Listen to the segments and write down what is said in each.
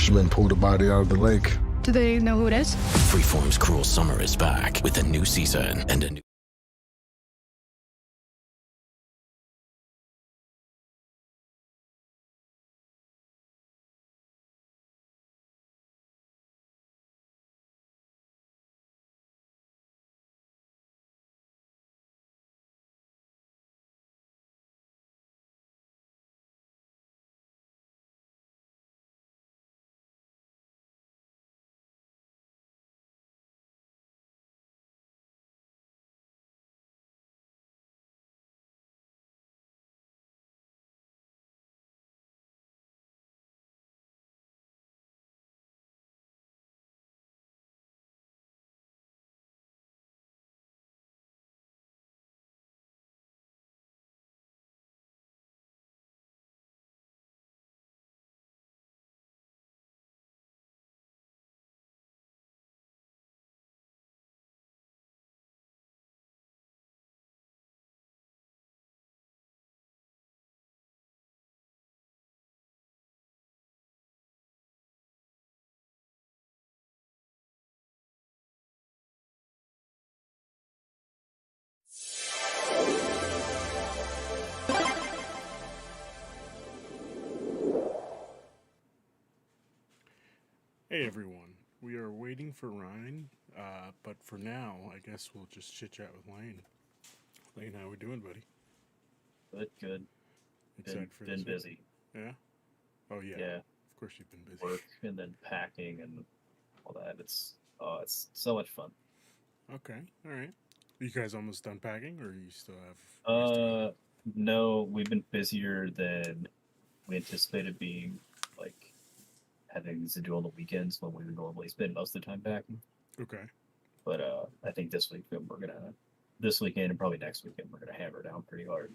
Fishermen pulled the body out of the lake. Do they know who it is? Freeform's Cruel Summer is back with a new season and a new... Hey everyone, we are waiting for Ryan, but for now, I guess we'll just chit chat with Lane. Lane, how we doing, buddy? Good. Been busy. Yeah? Oh yeah. Yeah. Of course you've been busy. Work and then packing and all that. It's so much fun. Okay, alright. Are you guys almost done packing, or you still have... ways to go? No, we've been busier than we anticipated being, like, having things to do on the weekends when we would normally spend most of the time packing. Okay. But I think this weekend and probably next weekend we're gonna hammer down pretty hard.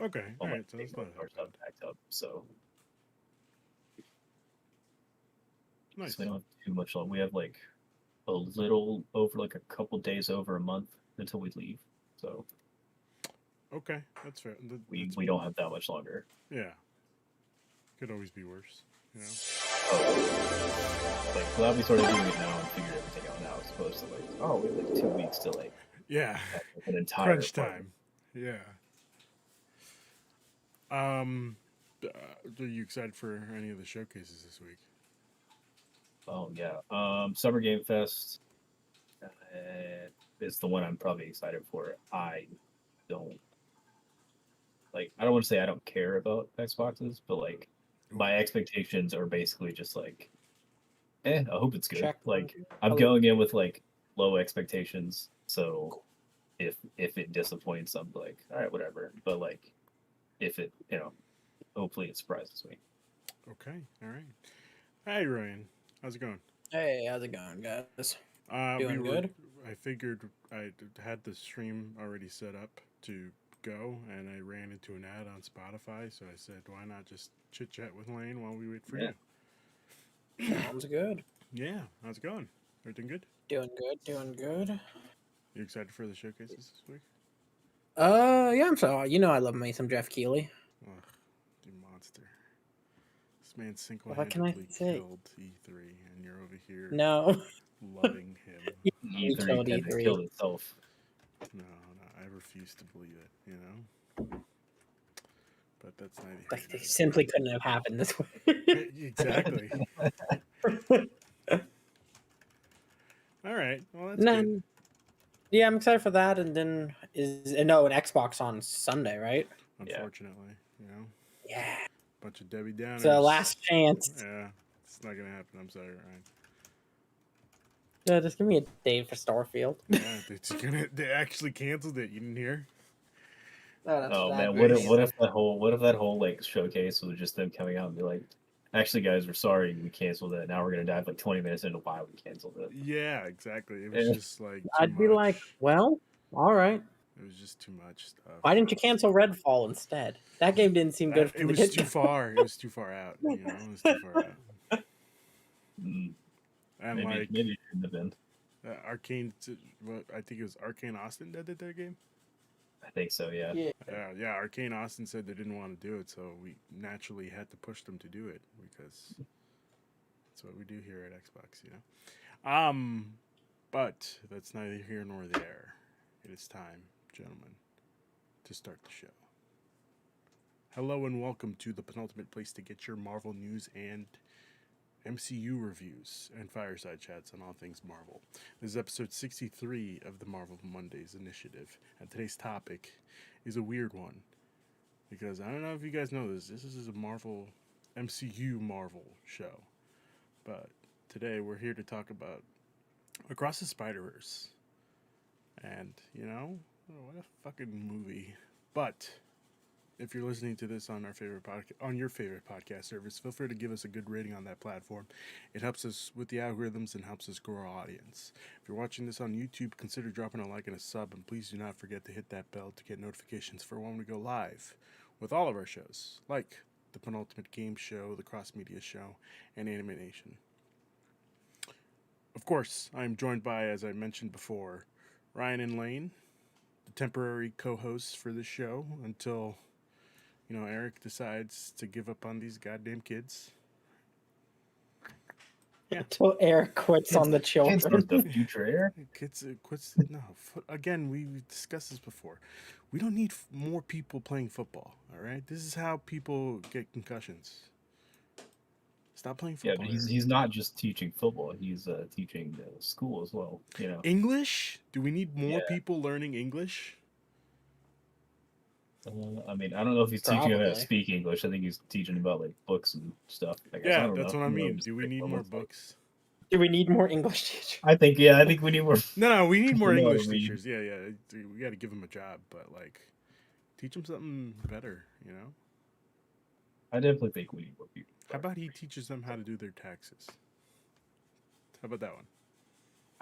Okay, All my alright, so that's not our stuff packed up, so nice. we don't have too much long. We have like a little over like a couple days over a month until we leave. So Okay, that's fair. we don't have that much longer. Yeah. Could always be worse, you know? Oh, like glad we started doing it now and figured everything out now as opposed to like, oh, we have like 2 weeks to like Yeah. pack up an entire Crunch apartment. time. Yeah. Are you excited for any of the showcases this week? Oh yeah. Summer Game Fest is the one I'm probably excited for. I don't want to say I don't care about Xboxes, but like my expectations are basically just like, I hope it's good. Check. Like I'm going in with like low expectations, so if it disappoints, I'm like, all right, whatever. But like, if it, hopefully it surprises me. Okay, all right. Hey, Ryan. How's it going? Hey, how's it going, guys? Doing we good? I figured I had the stream already set up to go, and I ran into an ad on Spotify, so I said, why not just chit chat with Lane while we wait for Yeah. you? Sounds good. Yeah, how's it going? Everything good? Doing good. You excited for the showcases this week? Yeah, I'm so I love me some Jeff Keighley. Ugh, you monster. This man What can I single-handedly say? killed E3, and you're over here No. loving him. He E3 killed kind of E3. killed itself. No, I refuse to believe it, you know? But that's neither here Like, nor it simply couldn't have happened this way. there. Exactly. All right. Well, that's good. Yeah, I'm excited for that. And then an Xbox on Sunday, right? Unfortunately, you know? Yeah. Bunch of Debbie Downers. It's a last chance. Yeah, it's not going to happen. I'm sorry, Ryan. Yeah, just give me a date for Starfield. Yeah, they actually canceled it. You didn't hear? Oh man, bad. what if that whole like showcase was just them coming out and be like, actually guys, we're sorry we canceled it. Now we're gonna dive like 20 minutes into why we canceled it. Yeah, exactly. It was Yeah. just like I'd be like, well, all right. it was just too much stuff. Why didn't you cancel Redfall instead? That game didn't seem good. It was too far. It was too far out. You know, it was too far out. Mm, And maybe it shouldn't have been. Arcane, what I think it was Arcane Austin that did their game. I think so, yeah. Yeah. Arcane Austin said they didn't want to do it, so we naturally had to push them to do it because That's what we do here at Xbox, you know. But that's neither here nor there. It is time, gentlemen, to start the show. Hello and welcome to the penultimate place to get your Marvel news and MCU reviews and fireside chats on all things Marvel. This is episode 63 of the Marvel Mondays initiative, and today's topic is a weird one because I don't know if you guys know this. This is a MCU Marvel show, but today we're here to talk about Across the Spiderverse, and you know, what a fucking movie. But if you're listening to this on your favorite podcast service, feel free to give us a good rating on that platform. It helps us with the algorithms and helps us grow our audience. If you're watching this on YouTube, consider dropping a like and a sub, and please do not forget to hit that bell to get notifications for when we go live with all of our shows, like the Penultimate Game Show, the Cross Media Show, and Animation. Of course, I'm joined by, as I mentioned before, Ryan and Lane, the temporary co-hosts for this show until, you know, Eric decides to give up on these goddamn kids. Yeah. Until Eric quits on the Can't children. start the future Eric. Kids quits. No, again, we've discussed this before. We don't need more people playing football, all right? This is how people get concussions. Stop playing Yeah, football. but he's not just teaching football. He's teaching school as well. You know. English? Do we need more Yeah. people learning English? I mean, I don't know if he's teaching him how to Probably. speak English. I think he's teaching about like books and stuff. I guess. I Yeah, don't that's know. what I Who mean. knows? Do we need more books? Do we need more English teachers? I think we need more. No, we need more No, English we- teachers. Yeah. We got to give them a job, but like, teach them something better. You know? I definitely think we need more people. How about he teaches them how to do their taxes? How about that one?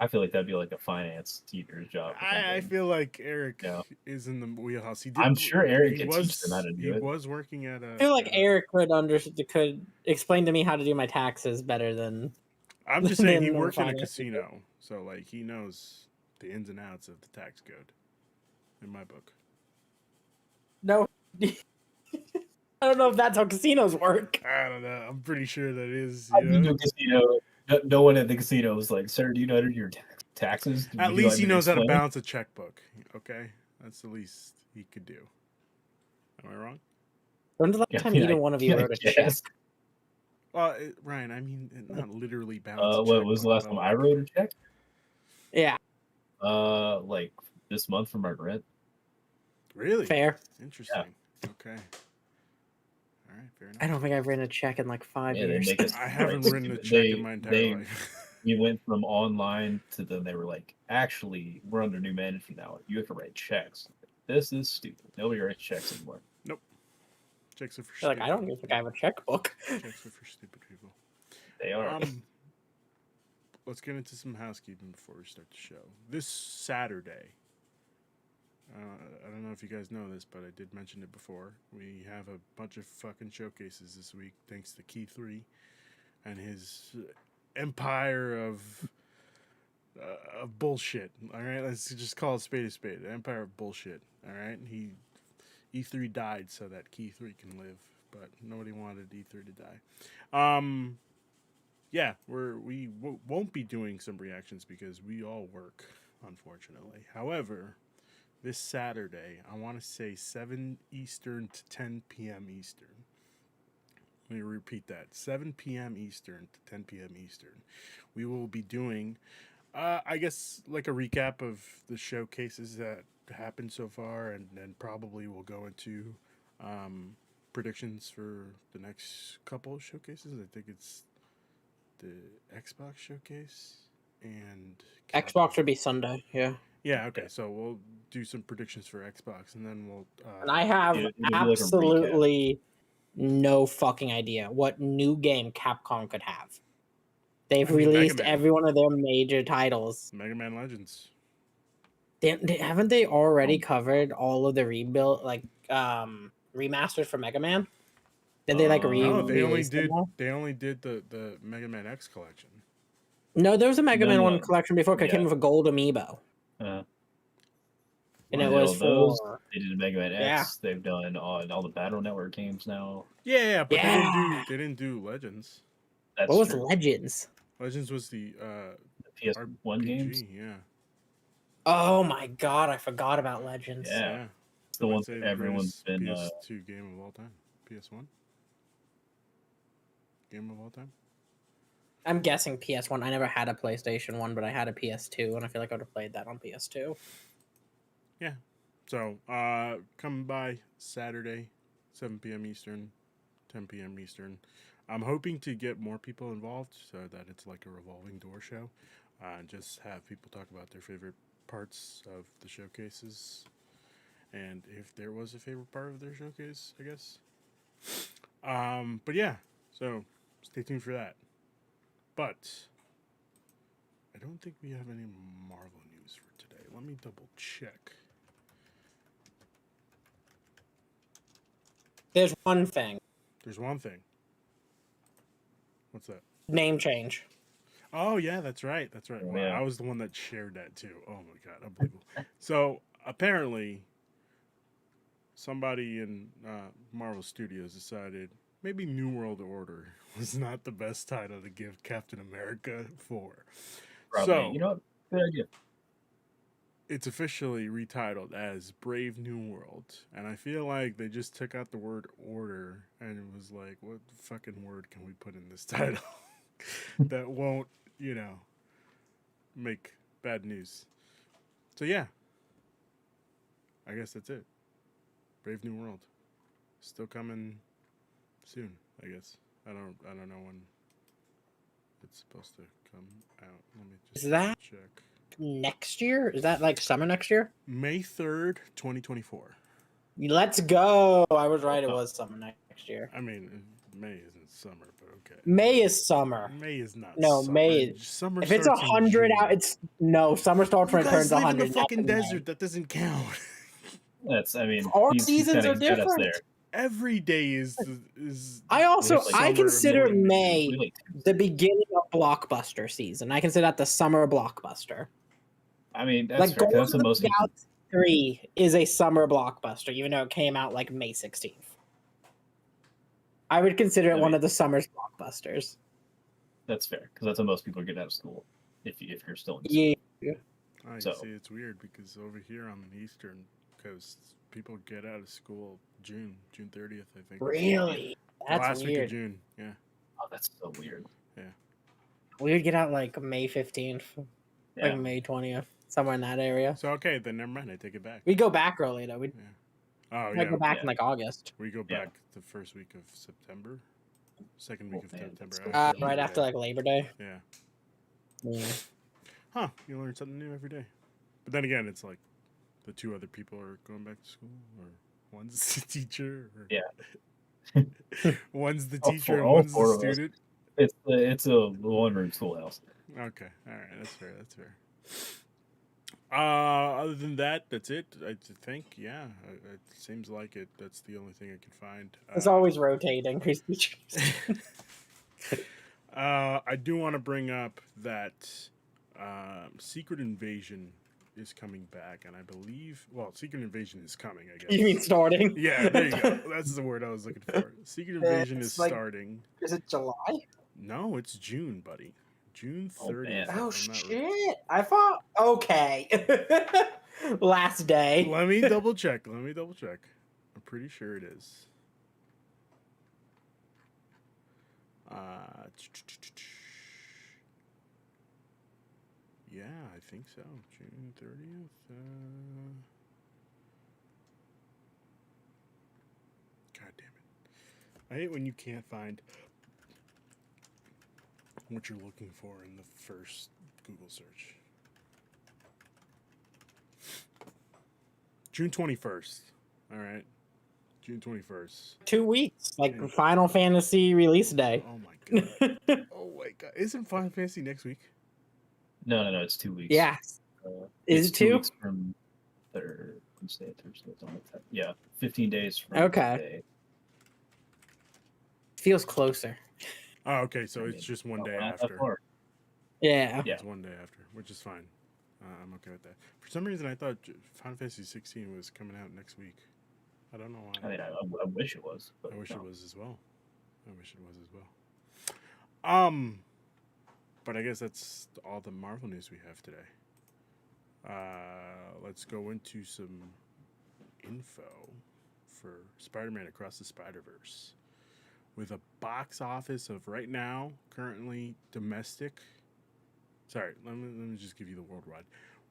I feel like that'd be like a finance teacher's job. or I something. feel like Eric Yeah. is in the wheelhouse. I'm sure Eric he could teach them how to do He it. was working at a. I feel like Eric could explain to me how to do my taxes better than. I'm just saying he than the worked in a finance casino, so like he knows the ins and outs of the tax code. In my book. No. I don't know if that's how casinos work. I don't know. I'm pretty sure that is. I've You been to know? a casino. No one at the casino was like, "Sir, do you know how to do your taxes?" At Would you least like he me to knows how to explain?" balance a checkbook. Okay, that's the least he could do. Am I wrong? When's the last Yeah, time yeah, either one of you yeah, wrote a check? yes. Well, Ryan, I mean, not literally balance. A What was the checkbook, last but, time I like- wrote a check? Yeah, Like this month for my rent. Really? fair. Interesting. Okay. All right, fair enough. I don't think I've written a check in like 5 Yeah, they years. make us. I haven't like, written a check they- in my entire they- life. We went from online to then they were like, actually, we're under new management now. You have to write checks. This is stupid. Nobody writes checks anymore. Checks are for They're like, stupid. I don't even think I have a checkbook. Checks are for stupid people. They are. Let's get into some housekeeping before we start the show. This Saturday, I don't know if you guys know this, but I did mention it before. We have a bunch of fucking showcases this week, thanks to Key 3 and his empire of bullshit. All right, let's just call it spade a spade. The empire of bullshit. All right, E3 died so that Key 3 can live, but nobody wanted E3 to die. Yeah, we won't be doing some reactions because we all work, unfortunately. However, this Saturday, I want to say 7 Eastern to 10 p.m. Eastern. Let me repeat that. 7 p.m. Eastern to 10 p.m. Eastern. We will be doing, I guess, like a recap of the showcases that happened so far, and then probably we'll go into predictions for the next couple of showcases. I think it's the Xbox showcase and Xbox would be Sunday, yeah. Yeah, okay. So we'll do some predictions for Xbox, and then we'll. And I have It'll be like a recap. absolutely no fucking idea what new game Capcom could have. They've I mean, Mega released Man. every one of their major titles. Mega Man Legends. Haven't they already covered all of the rebuild, like remasters for Mega Man? Did they like No, re? No, they only release them did. all? They only did the Mega Man X collection. No, there was a Mega Man No. one collection before. 'Cause it came Yeah. with a gold amiibo, Uh, and they it did was all those. for They did Mega Man Yeah. X. They've done all the Battle Network games now. Yeah, but Yeah. they didn't do Legends. That's What was true. Legends? Legends was the The PS1 games. yeah. Oh my god, I forgot about Legends. Yeah. It's I the might one say that the everyone's greatest been. PS2 game of all time. PS1 game of all time. I'm guessing PS1. I never had a PlayStation 1, but I had a PS2, and I feel like I would have played that on PS2. Yeah. So, come by Saturday, 7 p.m. Eastern, 10 p.m. Eastern. I'm hoping to get more people involved so that it's like a revolving door show. Just have people talk about their favorite parts of the showcases. And if there was a favorite part of their showcase, I guess. But yeah, so stay tuned for that. But I don't think we have any Marvel news for today. Let me double check. There's one thing. There's one thing. What's that? Name change. Oh yeah, that's right. That's right. Oh, Wow, yeah. I was the one that shared that too. Oh my god, unbelievable. So apparently, somebody in Marvel Studios decided maybe New World Order was not the best title to give Captain America for. Probably. So You know what? Good idea. it's officially retitled as Brave New World, and I feel like they just took out the word order and it was like, what fucking word can we put in this title that won't, make bad news? So yeah, I guess that's it. Brave New World, still coming soon. I guess I don't know when it's supposed to come out. Let me just Is that check. next year? Is that like summer next year? May 3rd, 2024. Let's go. I was right. It was summer next year. I mean, May isn't summer, but okay. May is summer. May is not. No, summer. May is. Summer. If it's starts in 100 June. out, it's no summer starts You when it turns guys live in 100. the fucking That's in May. desert. That doesn't count. I mean, Our he's seasons kinda are got us different. there. Every day is. I also Like I summer consider more than May Really? the beginning of blockbuster season. I consider that the summer blockbuster. I mean, that's Like fair. 'Cause Guardians That's of the the most people. Galaxy 3 is a summer blockbuster, even though it came out like May 16th. I would consider it I one mean- of the summer's blockbusters. That's fair because that's when most people get out of school. If you're still in school. Yeah. Oh, you So- see, it's weird because over here on the eastern coast, people get out of school June 30th, I think. Really? The That's last week of weird. June. Yeah. Oh, that's so weird. We would get out like May 15th, Yeah. like May 20th, somewhere in that area. So okay, then never mind. I take it back. We'd go back early though. We'd Oh like, yeah, go back yeah. in like August. we go Yeah. back the first week of September, second week Oh, of man, September. that's after Right Labor after Day. like Labor Day. Yeah. Yeah. Huh? You learn something new every day. But then again, it's like the two other people are going back to school, or one's the teacher, or Yeah. one's the All teacher and all one's the four of us. student. It's a one room schoolhouse. Okay, all right, that's fair. That's fair. Other than that, that's it. I think, yeah, it seems like it. That's the only thing I can find. It's always rotating. I do want to bring up that Secret Invasion is coming back, and I believe, well, Secret Invasion is coming, I guess. You mean starting? Yeah, there you go. That's the word I was looking for. Secret Invasion It's is like- starting. Is it July? No, it's June, buddy. June Oh, 30th. man. if Oh I'm not shit! I thought okay. Last day. Let me double check. I'm pretty sure it is. Yeah, I think so. June 30th. God damn it. I hate when you can't find what you're looking for in the first Google search. June 21st. All right. June 21st. 2 weeks, like Yeah. Final Fantasy release day. Oh my god. Oh my god. Isn't Final Fantasy next week? No, it's 2 weeks. Yeah. Is it's it 2 2? weeks from Wednesday, Thursday, something like that. Yeah, 15 days from Okay. today. Feels closer. Oh, okay. So it's just one day Not that after. far. Yeah. Yeah. It's one day after, which is fine. I'm okay with that. For some reason, I thought Final Fantasy 16 was coming out next week. I don't know why. I mean, I wish it was. But I wish no. it was as well. But I guess that's all the Marvel news we have today. Let's go into some info for Spider-Man Across the Spiderverse. With a box office of right now, currently domestic. Sorry, let me just give you the worldwide.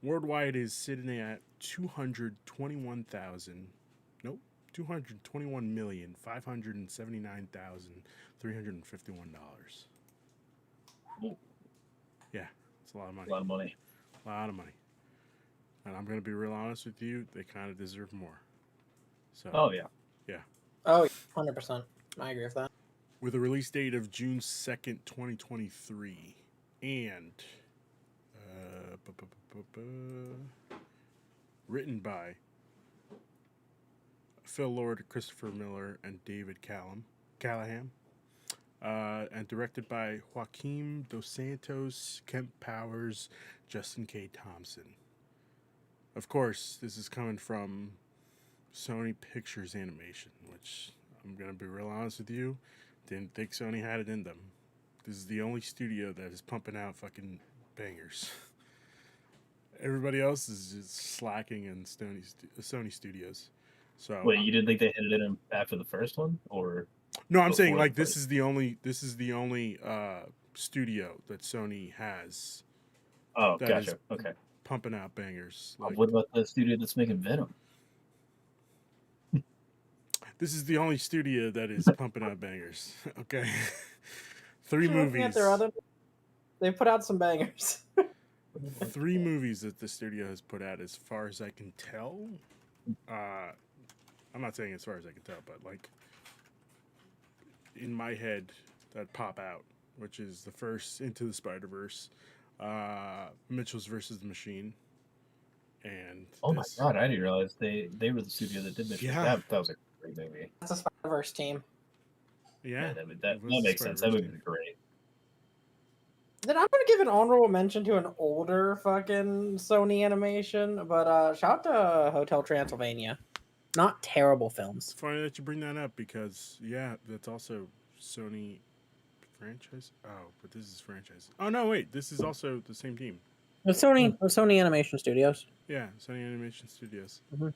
Worldwide is sitting at 221,579,351 dollars. Yeah, it's a lot of money. A lot of money. A lot of money. And I'm gonna be real honest with you, they kind of deserve more. So. Oh yeah. Yeah. Oh, 100%. I agree with that. With a release date of June 2nd, 2023, and written by Phil Lord, Christopher Miller, and David Callahan, and directed by Joaquim Dos Santos, Kemp Powers, Justin K. Thompson. Of course, this is coming from Sony Pictures Animation, which I'm going to be real honest with you, didn't think Sony had it in them. This is the only studio that is pumping out fucking bangers. Everybody else is just slacking in Sony Studios. So wait, you didn't think they hit it in after the first one, or? No, I'm saying before like the this is the only studio that Sony has. Oh, that gotcha. is Okay. pumping out bangers. Like, What about the studio that's making Venom? this is the only studio that is pumping out bangers. Okay, 3 Looking at movies. their other, they put out some bangers. 3 movies that the studio has put out, as far as I can tell. I'm not saying as far as I can tell, but like in my head that pop out, which is the first Into the Spider-Verse, Mitchell's versus the Machine, and Oh my god, I didn't realize they were the studio that did this. Yeah. That was a great movie. That's a Spider-Verse team. Yeah, that it was makes the sense. That Spider-Verse movie was team. great. Then I'm gonna give an honorable mention to an older fucking Sony animation, but shout out to Hotel Transylvania. Not terrible It's films. funny that you bring that up because that's also Sony franchise. Oh, but this is franchise. Oh no, wait, this is also the same team. The Sony Animation Studios. Yeah, Sony Animation Studios. Mhm.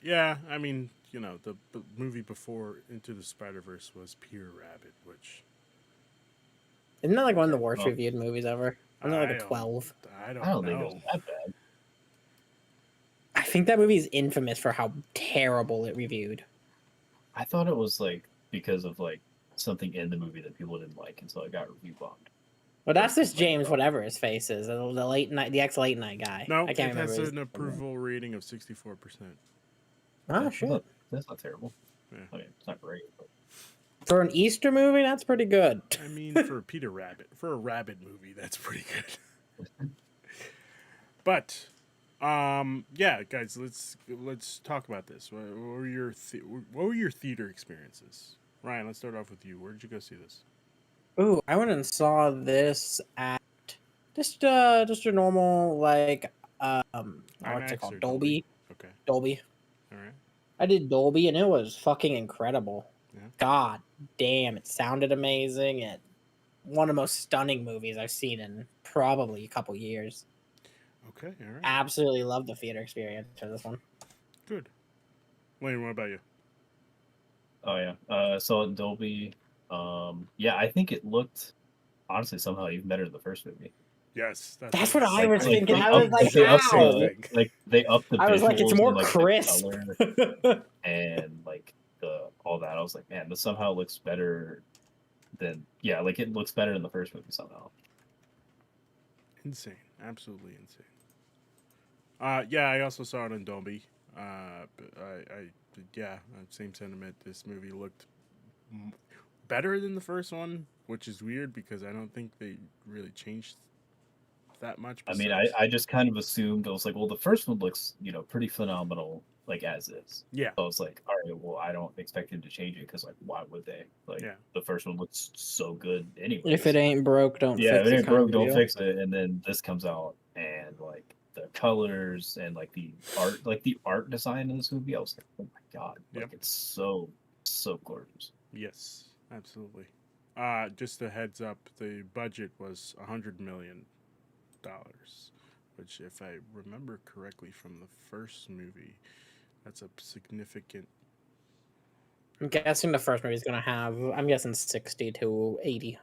Yeah, I mean, the movie before Into the Spider-Verse was Peter Rabbit, which Isn't that like one of the worst Well, reviewed movies ever? Isn't that like I a don't- 12? I don't, I don't know. think it was that bad. I think that movie is infamous for how terrible it reviewed. I thought it was like because of like something in the movie that people didn't like, and so it got review bombed. Well, that's this James whatever his face is, the ex late night guy. No, I can't it has remember. an approval rating of 64%. Oh shit! That's not terrible. Yeah. I mean, it's not great. But... For an Easter movie, that's pretty good. I mean, for a rabbit movie, that's pretty good. But, yeah, guys, let's talk about this. What were your theater experiences? Ryan, let's start off with you. Where did you go see this? Ooh, I went and saw this at just a normal what's IMAX it called? or Dolby. Okay, Dolby. all right. I did Dolby and it was fucking incredible. Yeah. God damn, it sounded amazing. It one of the most stunning movies I've seen in probably a couple years. Okay, all right. Absolutely love the theater experience for this one. Good. Wayne, what about you? Oh yeah, saw it in Dolby. Yeah, I think it looked honestly somehow even better than the first movie. Yes, That's what I was Like, thinking. they I was upped- like, they upped how? they upped the I was like, it's visuals more and, like, the crisp. color and like all that. I was like, man, this somehow looks better than it looks better than the first movie somehow. Insane, absolutely insane. Yeah, I also saw it in Dolby. But same sentiment. This movie looked better than the first one, which is weird because I don't think they really changed that much. I mean, I just kind of assumed, I was like, well, the first one looks, pretty phenomenal, like as is. Yeah. So I was like, all right, well, I don't expect him to change it because, like, why would they? Like, Yeah. the first one looks so good anyway. If it ain't broke, don't fix it. if it ain't kind broke, of don't deal. fix it. And then this comes out, and like the colors and like the art design in this movie, I was like, oh my god, like Yep. it's so gorgeous. Yes, absolutely. Just a heads up, the budget was $100 million, which, if I remember correctly from the first movie, that's a significant. I'm guessing the first movie is gonna have. I'm guessing 60 to 80.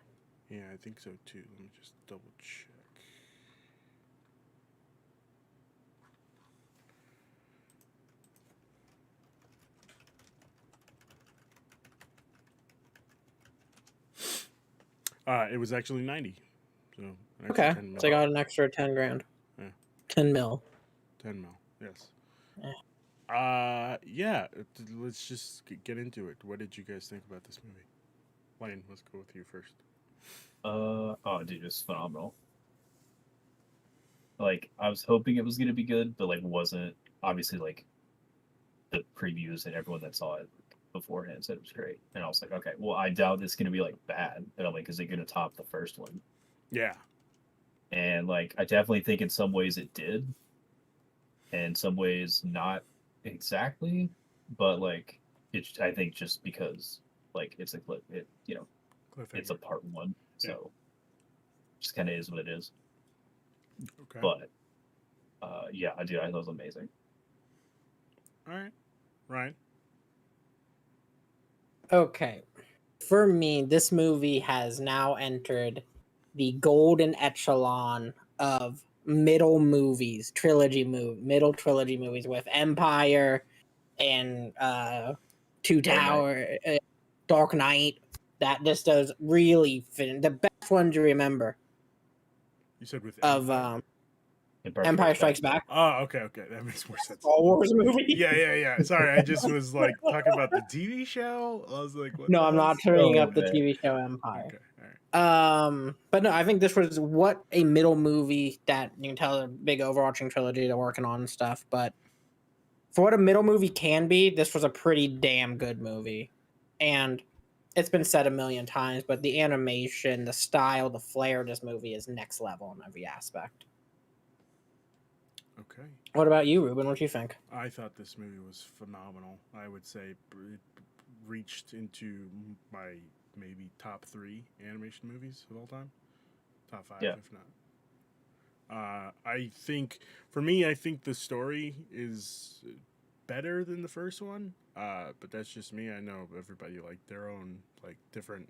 Yeah, I think so too. Let me just double check. It was actually 90. So an extra Okay, 10 mil. so I got an extra 10 grand. Yeah. 10 mil. 10 mil. Yes. Yeah. Yeah. Let's just get into it. What did you guys think about this movie? Lane, let's go with you first. Oh, dude, it's phenomenal. Like, I was hoping it was gonna be good, but like, wasn't. Obviously, like, the previews and everyone that saw it beforehand said it was great, and I was like, okay, well, I doubt it's gonna be like bad, but I'm like, is it gonna top the first one? Yeah. And like, I definitely think in some ways it did, and some ways not exactly, but like, it's. I think just because like it's a clip, it's a part one, so just kind of is what it is. Okay. But yeah, I thought it was amazing. All right. Ryan. Okay. For me, this movie has now entered the golden echelon of middle trilogy movies with Empire and Two Tower, Dark Knight. That this does really fit. The best one to remember You said with of Empire Strikes Back. Oh, okay. That makes more sense. Star Wars movie. Yeah. Sorry, I just was like talking about the TV show. I was like, what? No, I'm not bringing up the man. TV show Empire. Okay, all right. But no, I think this was what a middle movie that you can tell a big overarching trilogy they're working on and stuff. But for what a middle movie can be, this was a pretty damn good movie. And it's been said a million times, but the animation, the style, the flair of this movie is next level in every aspect. Okay. What about you, Ruben? What do you think? I thought this movie was phenomenal. I would say it reached into my maybe top 3 animation movies of all time. Top 5, if not. I think, for me, I think the story is better than the first one. But that's just me. I know everybody like their own like different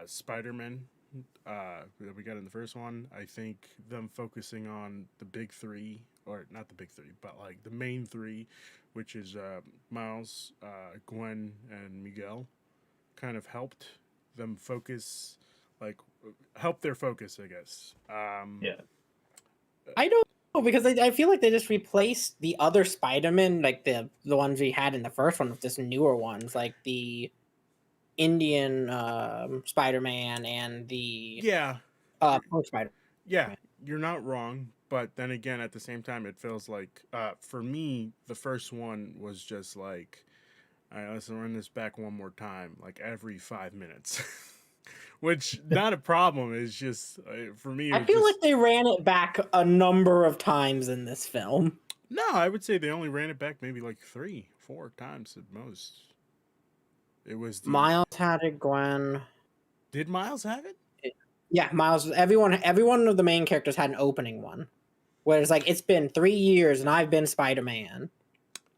Spider-Man that we got in the first one. I think them focusing on the big 3, or not the big 3, but like the main 3, which is Miles, Gwen, and Miguel, kind of helped them focus, like help their focus, I guess. Yeah. I don't know, because I feel like they just replaced the other Spider-Man, like the ones we had in the first one, with just newer ones, like the Indian Spider-Man and the Spider. Yeah, you're not wrong, but then again, at the same time, it feels like for me, the first one was just like, all right, let's run this back one more time, like every 5 minutes. Which not a problem. It's just for me. I feel like they ran it back a number of times in this film. No, I would say they only ran it back maybe like 3, 4 times at most. It was Miles had it. Gwen. Did Miles have it? Yeah, Miles. Everyone of the main characters had an opening one, where it's like, it's been 3 years and I've been Spider-Man.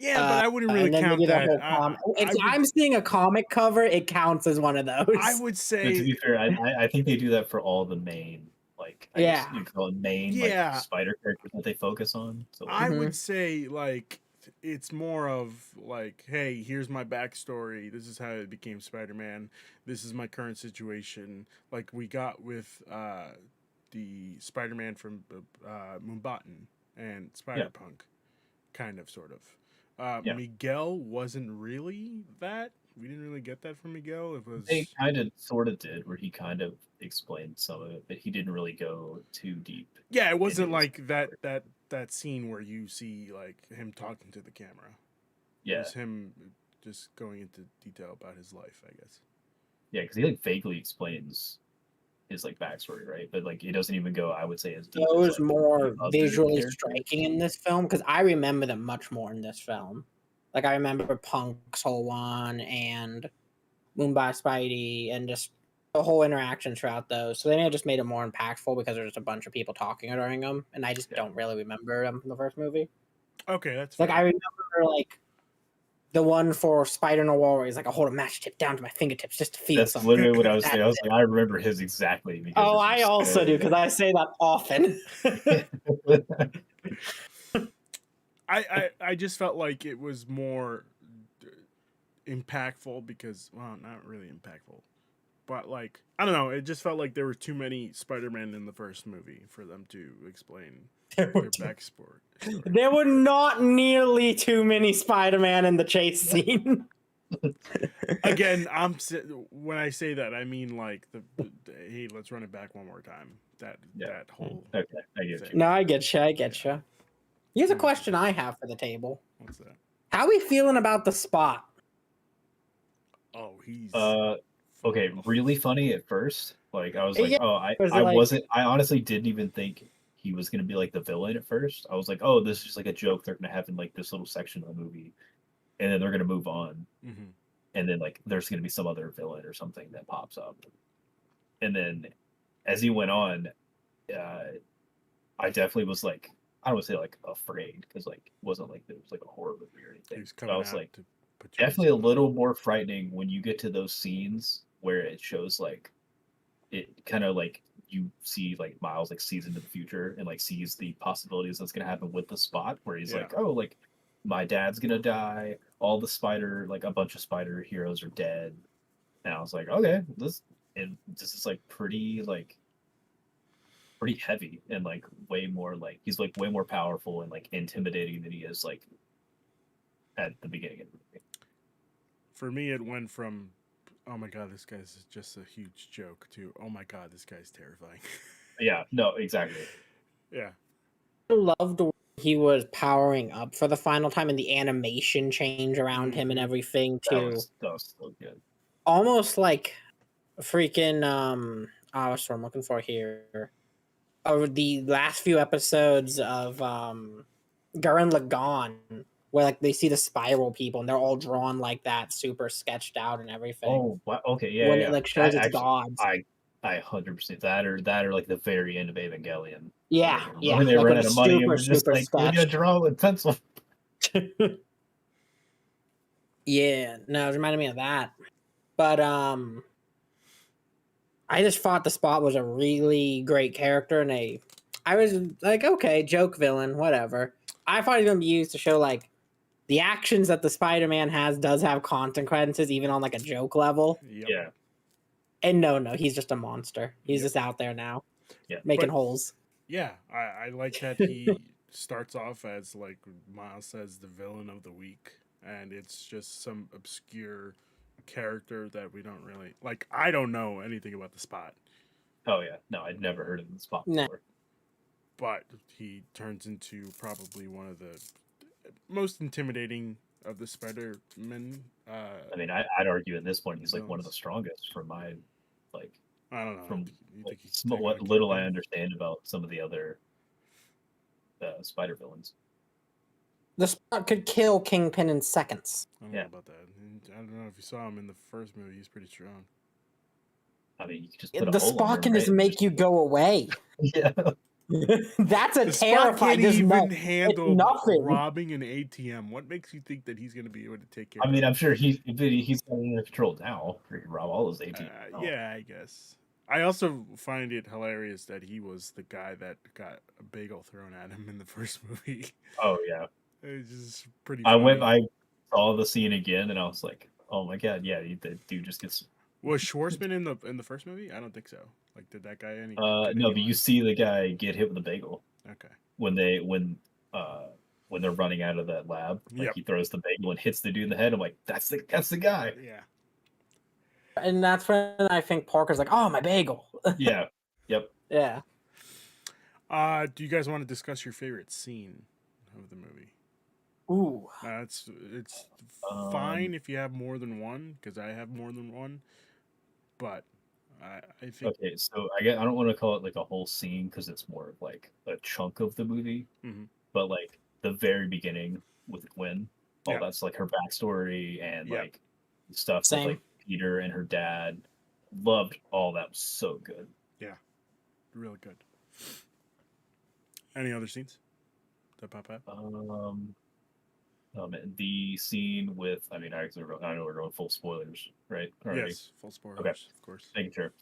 Yeah, but I wouldn't really count that. I'm seeing a comic cover, it counts as one of those. I would say. But to be fair, I think they do that for all the main, like, I guess you call it main, like, spider characters that they focus on. So I would say, like, it's more of like, hey, here's my backstory. This is how I became Spider-Man. This is my current situation. Like we got with the Spider-Man from Moonbutton and Spider-Punk, kind of, sort of. Miguel wasn't really that. We didn't really get that from Miguel. It was they kind of sort of did, where he kind of explained some of it, but he didn't really go too deep. Yeah, it wasn't like that scene where you see like him talking to the camera. Yeah, it was him just going into detail about his life, I guess. Yeah, because he like vaguely explains his like backstory, right? But like it doesn't even go, I would say, as deep. It was like, more visually striking in this film, because I remember them much more in this film. Like I remember Punk's whole one, and Mumbai Spidey, and just the whole interaction throughout those. So they may have just made it more impactful because there's just a bunch of people talking during them, and I just don't really remember them from the first movie. Okay, that's Like fair. I remember like the one for Spider Noir where he's like, I hold a match down to my fingertips just to feel That's something. literally what I was saying. I was like, I remember his exactly. Because Oh, I also do because I say that often. I just felt like it was more impactful because, well, not really impactful, but like I don't know. It just felt like there were too many Spider-Man in the first movie for them to explain their backstory. There were not nearly too many Spider-Man in the chase scene. Again, when I say that, I mean like the hey, let's run it back one more time. That whole okay, I get thing. you. No, I get you. Here's a question I have for the table. What's that? How are we feeling about the Spot? Oh, he's okay, really funny at first. Like I was like, Yeah, oh, I honestly didn't even think he was gonna be like the villain at first. I was like, oh, this is just like a joke they're gonna have in like this little section of the movie, and then they're gonna move on, and then like there's gonna be some other villain or something that pops up, and then as he went on, I definitely was like, I don't want to say like afraid because like it wasn't like it was like a horror movie or anything. But I was like, definitely a little more frightening when you get to those scenes where it shows like it kind of like you see like Miles like sees into the future and like sees the possibilities that's gonna happen with the Spot where he's like, oh, like my dad's gonna die, all the spider like a bunch of spider heroes are dead, and I was like, okay, this is like pretty heavy and like way more like he's like way more powerful and like intimidating than he is like at the beginning of the movie. For me, it went from oh my god, this guy's just a huge joke to oh my god, this guy's terrifying. Yeah, no, exactly. Yeah. I loved the way he was powering up for the final time and the animation change around him and everything too. That was so good. Almost like freaking what's what I'm looking for here. Over the last few episodes of Gurren Lagann, where like they see the spiral people and they're all drawn like that, super sketched out and everything. Oh, okay, yeah, when yeah. it like shows That its actually, gods. I 100% that or like the very end of Evangelion. Yeah, yeah. When they like ran out of money and super, were just like, we're gonna draw with pencil. Yeah, no, it reminded me of that. But I just thought the Spot was a really great character, and I was like, okay, joke villain, whatever. I thought he was gonna be used to show like the actions that the Spider-Man does have consequences, even on like a joke level. Yep. Yeah. And no, he's just a monster. He's just out there now, making holes. Yeah, I like that he starts off as like Miles says, the villain of the week, and it's just some obscure character that we don't really like. I don't know anything about the Spot. Oh yeah, no, I'd never heard of the Spot before. But he turns into probably one of the most intimidating of the Spider-Men. I mean, I'd argue at this point he's like one of the strongest from my like. I don't know. From like, what little I understand about some of the other spider villains. The Spot could kill Kingpin in seconds. I don't know about that. I don't know if you saw him in the first movie. He's pretty strong. I mean, you could just put the Spot can just make you go away. Yeah. That's a the terrifying. Spot can't even handle nothing. robbing an ATM. What makes you think that he's going to be able to take care? I mean, I'm sure he's under control now. He can rob all those ATMs. Yeah, I guess. I also find it hilarious that he was the guy that got a bagel thrown at him in the first movie. Oh yeah, it's just pretty funny. I saw the scene again, and I was like, oh my god, yeah, the dude just gets. Was Schwartzman in the first movie? I don't think so. Like, did that guy any? No, but you see the guy get hit with a bagel. Okay. When they're running out of that lab, like he throws the bagel and hits the dude in the head. I'm like, that's the guy. Yeah. And that's when I think Parker's like, oh, my bagel. Yeah. Yep. Yeah. Do you guys want to discuss your favorite scene of the movie? Ooh. It's fine if you have more than one, because I have more than one. But I think. Okay, so I don't want to call it like a whole scene because it's more of like a chunk of the movie. Mm-hmm. But like the very beginning with Gwen, that's like her backstory and like stuff with, like Peter and her dad. Loved all that. Was so good. Really good. Any other scenes that pop out? The scene with, I know we're going full spoilers, right? Already? Yes, full spoilers, Okay. of course. Making sure.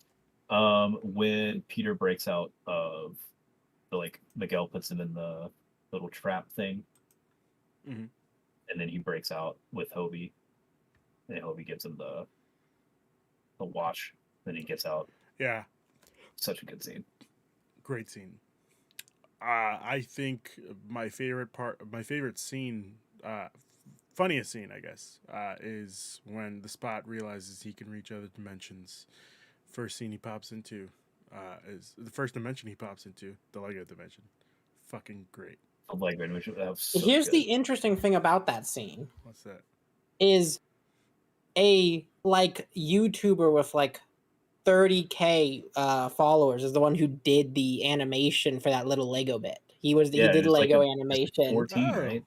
When Peter breaks out of Miguel puts him in the little trap thing, Mhm. and then he breaks out with Hobie, and Hobie gives him the watch. Then he gets out. Yeah, Such a good scene. great scene. I think my favorite scene, funniest scene, I guess, is when the Spot realizes he can reach other dimensions. First scene he pops into is the first dimension he pops into, the Lego dimension. Fucking great. The Lego animation, that was so Here's good. the interesting thing about that scene What's that? is a YouTuber with 30K followers is the one who did the animation for that little Lego bit. He did it's Lego a animation. 14, Oh. right?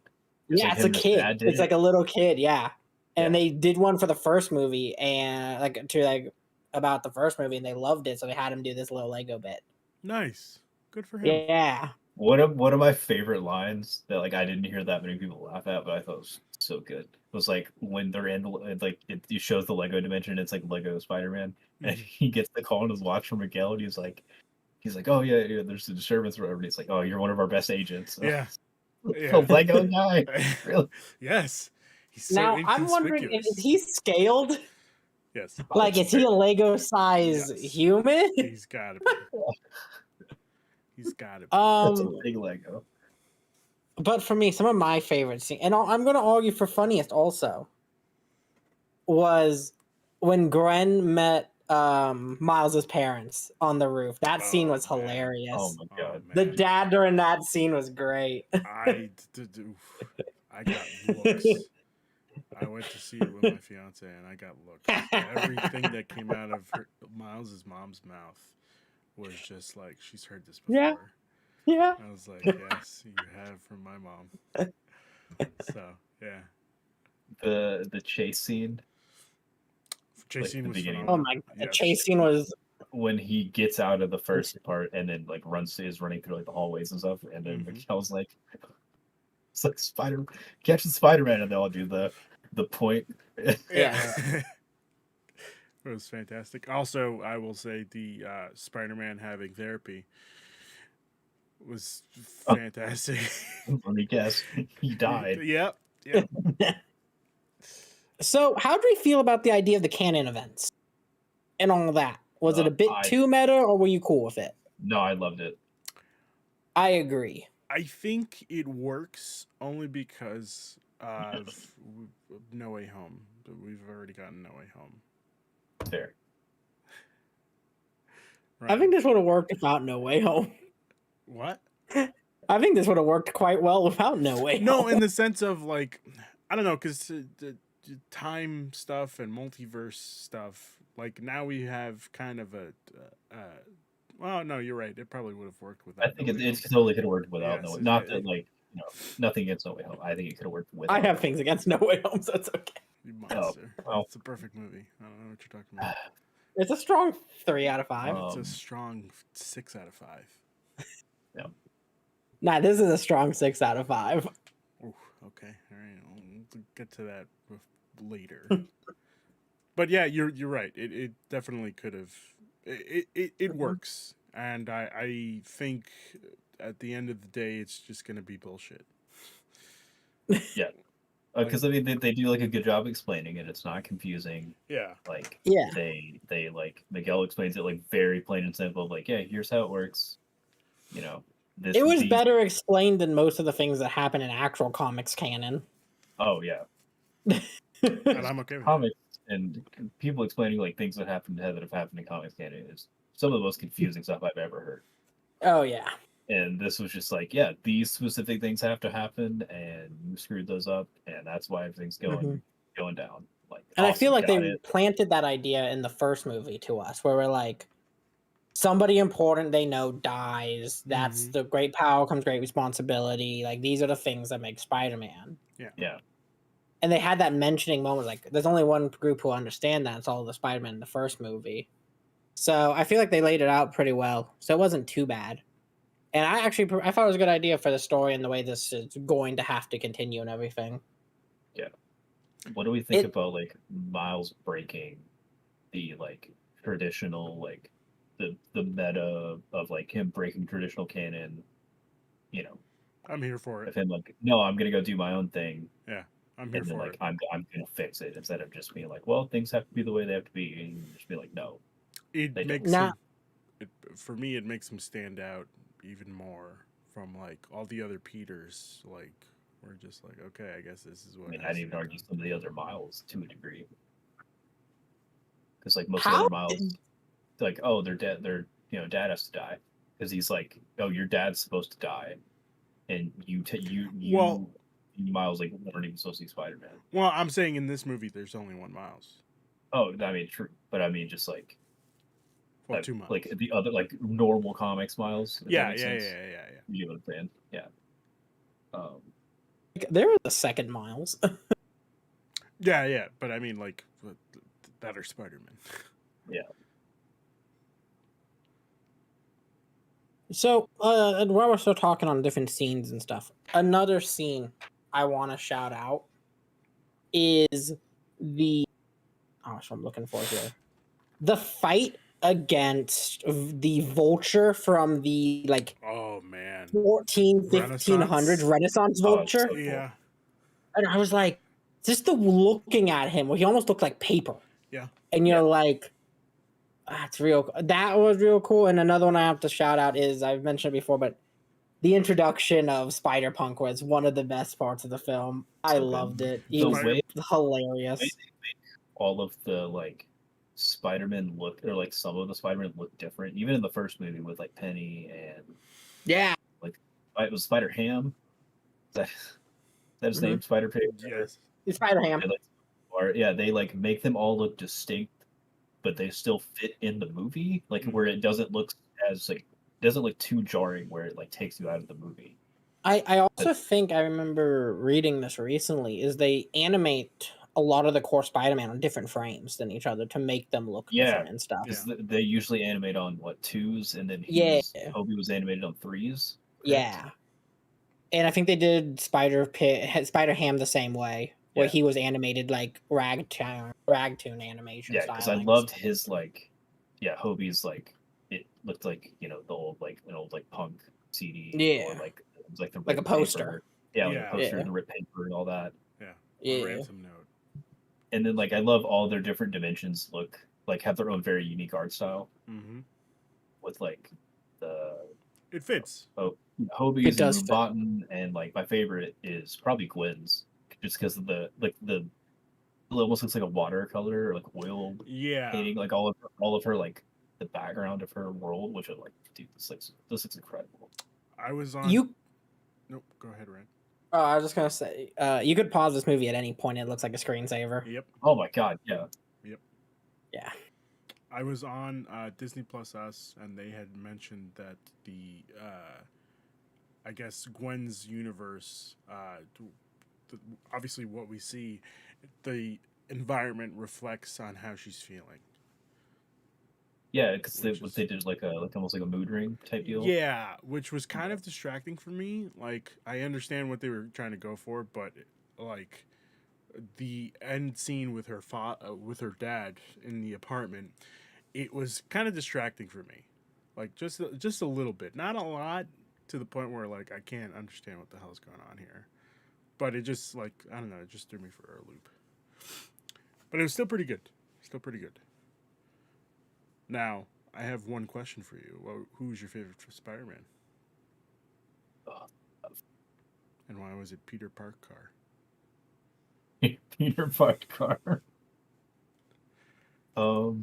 Yeah, it's a him and his kid. dad did It's it. like a little kid, yeah. And Yeah. they did one for the first movie and about the first movie, and they loved it, so they had him do this little Lego bit. Nice. Good for him. Yeah. One of my favorite lines that I didn't hear that many people laugh at, but I thought was so good. Was when they're in it shows the Lego dimension. It's Lego Spider-Man, and he gets the call on his watch from Miguel, and he's like, oh yeah, there's a disturbance or whatever. And he's like, oh, you're one of our best agents. Yeah. The Lego guy. Really? Yes. He's so Now I'm wondering, inconspicuous. is he scaled? Yes. Is he a Lego size Yes. human? He's gotta be. He's gotta be. That's a big Lego. But for me, some of my favorite scenes, and I'm going to argue for funniest also, was when Gwen met Miles's parents on the roof. That scene was man. hilarious. Oh my god. The Man. dad during that scene was great. I got looks. I went to see it with my fiance, and I got looks. Everything that came out of Miles's mom's mouth was just like, she's heard this before. Yeah. Yeah. I was like, yes, you have from my mom. So yeah, The chase scene. chase scene the was beginning. Oh phenomenal. my god. The Yes. chase scene was. When he gets out of the first part and then is running through the hallways and stuff, and then Miguel's it's catch the Spider-Man, and they all do the point. Yeah. It was fantastic. Also, I will say the Spider-Man having therapy was fantastic. Let me guess, he died. Yep. So, how do we feel about the idea of the canon events and all that? Was it a bit too meta, or were you cool with it? No, I loved it. I agree. I think it works only because of No Way Home. We've already gotten No Way Home. Fair. Right. I think this would have worked without No Way Home. What? I think this would have worked quite well without No Way Home. No, in the sense of I don't know, because the time stuff and multiverse stuff. Now we have kind of a. Well, no, you're right. It probably would have worked without. I think No Way it Home. totally could have worked without Yes, No Way. it's Not right. that nothing against No Way Home. I think it could have worked without. I have things against No Way Home, so it's okay. You monster. well. It's a perfect movie. I don't know what you're talking about. It's a strong 3 out of 5. It's a strong 6 out of 5. Nah, this is a strong 6 out of 5. Ooh, okay, all right. We'll get to that later. But yeah, you're right. It definitely could have. It works, and I think at the end of the day, it's just gonna be bullshit. Yeah. Because they do a good job explaining it. It's not confusing. Yeah. Yeah. They Miguel explains it very plain and simple. Yeah, here's how it works. This It was these- better explained than most of the things that happen in actual comics canon. Oh yeah. And I'm okay with it. Comics and people explaining things that have happened in comics canon is some of the most confusing stuff I've ever heard. Oh yeah. And this was just yeah, these specific things have to happen, and you screwed those up, and that's why everything's going down. And I feel like got they it. planted that idea in the first movie to us, where we're somebody important they know dies. That's the great power comes great responsibility. These are the things that make Spider-Man. Yeah. And they had that mentioning moment, like, there's only one group who understand that. It's all the Spider-Man in the first movie. So I feel like they laid it out pretty well. So it wasn't too bad. And I thought it was a good idea for the story and the way this is going to have to continue and everything. Yeah. What do we think about like Miles breaking the like traditional like the meta of like him breaking traditional canon? You know, I'm here for of it. him like, no, I'm gonna go do my own thing. Yeah, I'm here And then for like it. I'm gonna fix it instead of just being like, well, things have to be the way they have to be, and just be like, no. It They makes don't. for me. It makes him stand out even more from like all the other Peters. Like we're just like, okay, I guess this is what. I mean, has I'd to even be argue done. some of the other Miles to a degree, because like most of How the other Miles, like, oh, they're dead. Dad has to die because he's like, oh, your dad's supposed to die, and Well, Miles like weren't even supposed to be Spider-Man. well, I'm saying in this movie, there's only one Miles. Oh, I mean, true, but I mean, just like, Well, two Miles. like the other like normal comics Miles. If that Yeah, makes yeah, sense. yeah. You know what I'm saying? Yeah. There was a second Miles. Yeah. But I mean, like that or Spider-Man. Yeah. So, and while we're still talking on different scenes and stuff, another scene I want to shout out is the. Oh, so I'm looking for here. The fight against the Vulture from the like Oh man, 1500s Renaissance Vulture. So yeah, And I was like, just the looking at him, where he almost looked like paper. yeah. And you're like, that's real. That was real cool. And another one I have to shout out is I've mentioned it before, but the introduction of Spider-Punk was one of the best parts of the film. I good. loved it. He The was way hilarious. all of the like Spider-Man look, or like some of the Spider-Man look different, even in the first movie with like Penny and Yeah. like it was Spider Ham. Is that his name? Spider Pig. Yes. It's Spider-Ham. Or yeah, they like make them all look distinct, but they still fit in the movie, like where it doesn't look as like doesn't look too jarring, where it like takes you out of the movie. I also think I remember reading this recently, is they animate a lot of the core Spider-Man on different frames than each other to make them look different and stuff. Because they usually animate on what 2s, and then Hobie was animated on 3s. Yeah. And I think they did Spider-Ham the same way, where he was animated like ragtoon animation style. Because I loved his like, Hobie's like, it looked like the old like an old like punk CD, or like it was like the like a poster. Paper. Yeah, like a poster and the ripped paper and all that. Yeah. Ransom note. And then like I love all their different dimensions look like have their own very unique art style. Mm-hmm. With like it fits. Oh, Hobie's and Bottom, and like my favorite is probably Gwen's, just because of the it almost looks like a watercolor or like oil painting, like all of her like the background of her world, which are like, dude, this looks incredible. I was on Nope, go ahead, Ryan. Oh, I was just gonna say, you could pause this movie at any point. It looks like a screensaver. Yep. Oh my god, yeah. Yep. Yeah. I was on Disney Plus Us, and they had mentioned that the, I guess Gwen's universe, obviously what we see, the environment reflects on how she's feeling. Yeah, because they did like almost like a mood ring type deal. Yeah, which was kind of distracting for me. Like, I understand what they were trying to go for, but like the end scene with her with her dad in the apartment, it was kind of distracting for me. Like just a little bit, not a lot, to the point where like I can't understand what the hell's going on here. But it just like I don't know, it just threw me for a loop. But it was still pretty good. Now, I have one question for you. Who's your favorite Spider-Man? And why was it Peter Parker? Peter Parker. Oh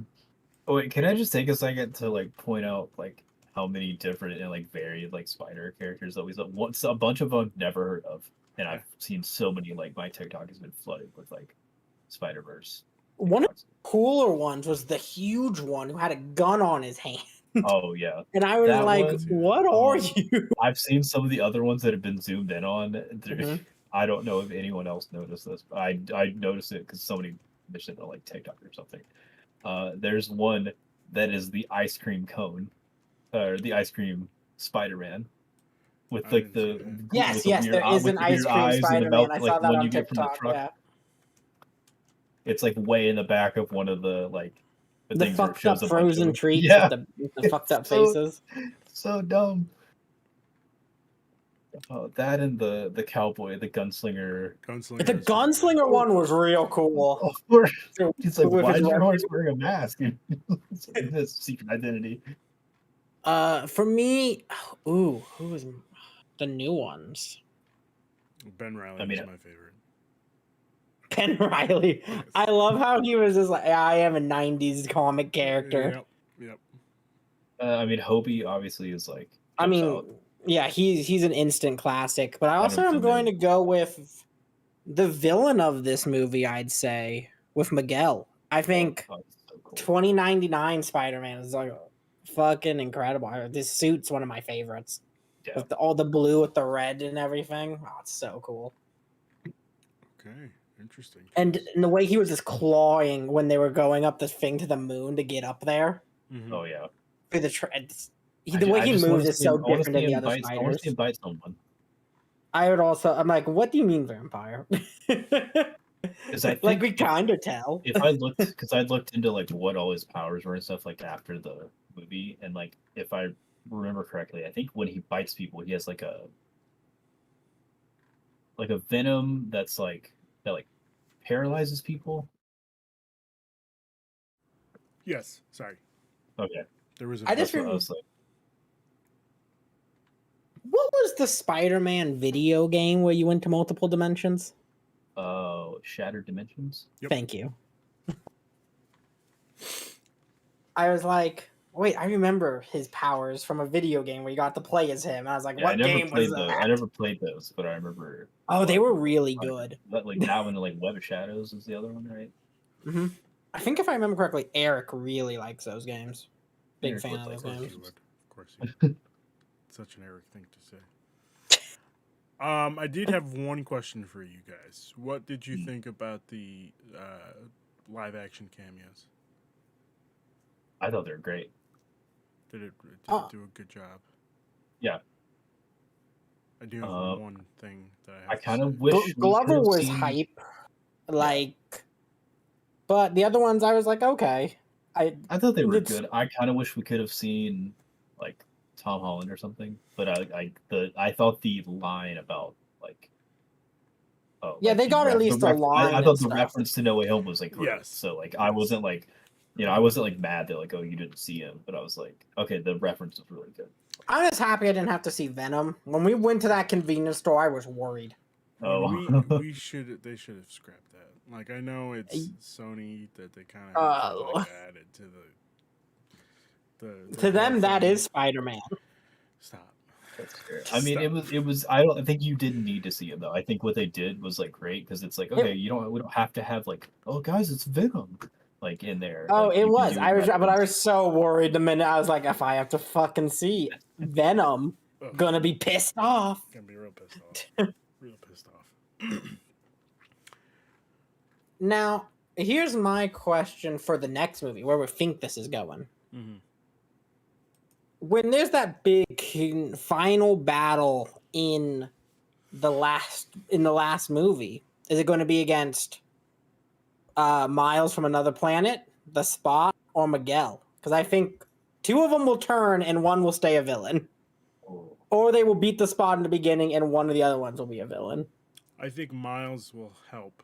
wait, can I just take a second to like point out like how many different and like varied like spider characters that we saw? Once a bunch of them I've never heard of, and I've seen so many. Like my TikTok has been flooded with like Spiderverse. One of the cooler ones was the huge one who had a gun on his hand. Oh yeah, and I was like, "What are you?" I've seen some of the other ones that have been zoomed in on. I don't know if anyone else noticed this, but I noticed it because somebody mentioned it on like TikTok or something. There's one that is the ice cream cone, or the ice cream Spider-Man, with I like didn't see that. Yes, with the yes, weird there is with an the ice weird cream eyes and the Spider-Man. mouth, I like saw the that one on you get from the TikTok. truck. Yeah, It's like way in the back of one of the the the things where it fucked up shows a bunch frozen of treats yeah, with the fucked up so faces. so dumb. Oh, that and the cowboy, the gunslinger. Gunslinger. The is pretty good. gunslinger one was real cool. Of course, So, it's like, with why his is your weapon. horse wearing a mask? It's like this secret identity. For me, ooh, who was the new ones? Ben Riley I mean, is my favorite. Ben Riley. Yes. I love how he was just like, I am a '90s comic character. Yep. I mean, Hobie obviously is like. I jumps mean, out. yeah, he's an instant classic. But I also am 100% going to is. go with the villain of this movie. I'd say with Miguel. I think Oh, it's so cool. 2099 Spider-Man is like fucking incredible. This suit's one of my favorites. Yeah. With all the blue with the red and everything. Oh, it's so cool. Okay, interesting. And the way he was just clawing when they were going up this thing to the moon to get up there. Mhm. Oh yeah. Through the way I he just wanna moves is see so him- I wanna different see than the him other bite- I want to see him spiders. bite someone. I'm like, what do you mean vampire? Because I Like think we kind of tell. if I looked, because I looked into like what all his powers were and stuff like after the movie, and like if I remember correctly, I think when he bites people, he has like a venom that like paralyzes people. Yes. Sorry. Okay, There was a. I just that's what I remember. was like. What was the Spider-Man video game where you went to multiple dimensions? Oh, Shattered Dimensions. Yep. Thank you. I was like, wait, I remember his powers from a video game where you got to play as him. And I was like, Yeah, I what never game played was those. that? I never played those, but I remember. Oh, they like, were really like, good. Like that one, like Web of Shadows is the other one, right? Hmm. I think if I remember correctly, Eric really likes those games. Big Eric fan would of like those those games. He would. Of course he would. Such an Eric thing to say. I did have one question for you guys. What did you think about the live action cameos? I thought they were great. Did it do a good job? Yeah. I do have one thing that I I have kind to of say. wish we could Glover have was seen- hype, like, but the other ones I was like, okay. I thought they were it's- good. I kind of wish we could have seen like Tom Holland or something. But I thought the line about like. Oh, Yeah, like, they got at least a line I and thought the stuff. reference to No Way Home was like great. Yes. So like I wasn't like, I wasn't like mad that like, oh, you didn't see him, but I was like, okay, the reference was really good. I was happy I didn't have to see Venom. When we went to that convenience store, I was worried. Oh. They should have scrapped that. Like I know it's Sony that they kind of like added to the To them, whole that thing. is Spider-Man. Stop. That's fair. I mean, it was. I don't think you didn't need to see him though. I think what they did was like great because it's like, okay, we don't have to have like, oh guys, it's Venom, like in there. Oh, Like, it you can was. do But I reference. was so worried the minute I was like, if I have to fucking see Venom, Ugh. gonna be pissed off. Gonna be real pissed off. Real pissed off. Now, here's my question for the next movie, where we think this is going. Mm-hmm. When there's that big final battle in the last movie, is it going to be against Miles from Another Planet, the Spot, or Miguel? Because I think two of them will turn and one will stay a villain, Oh. or they will beat the Spot in the beginning and one of the other ones will be a villain. I think Miles will help.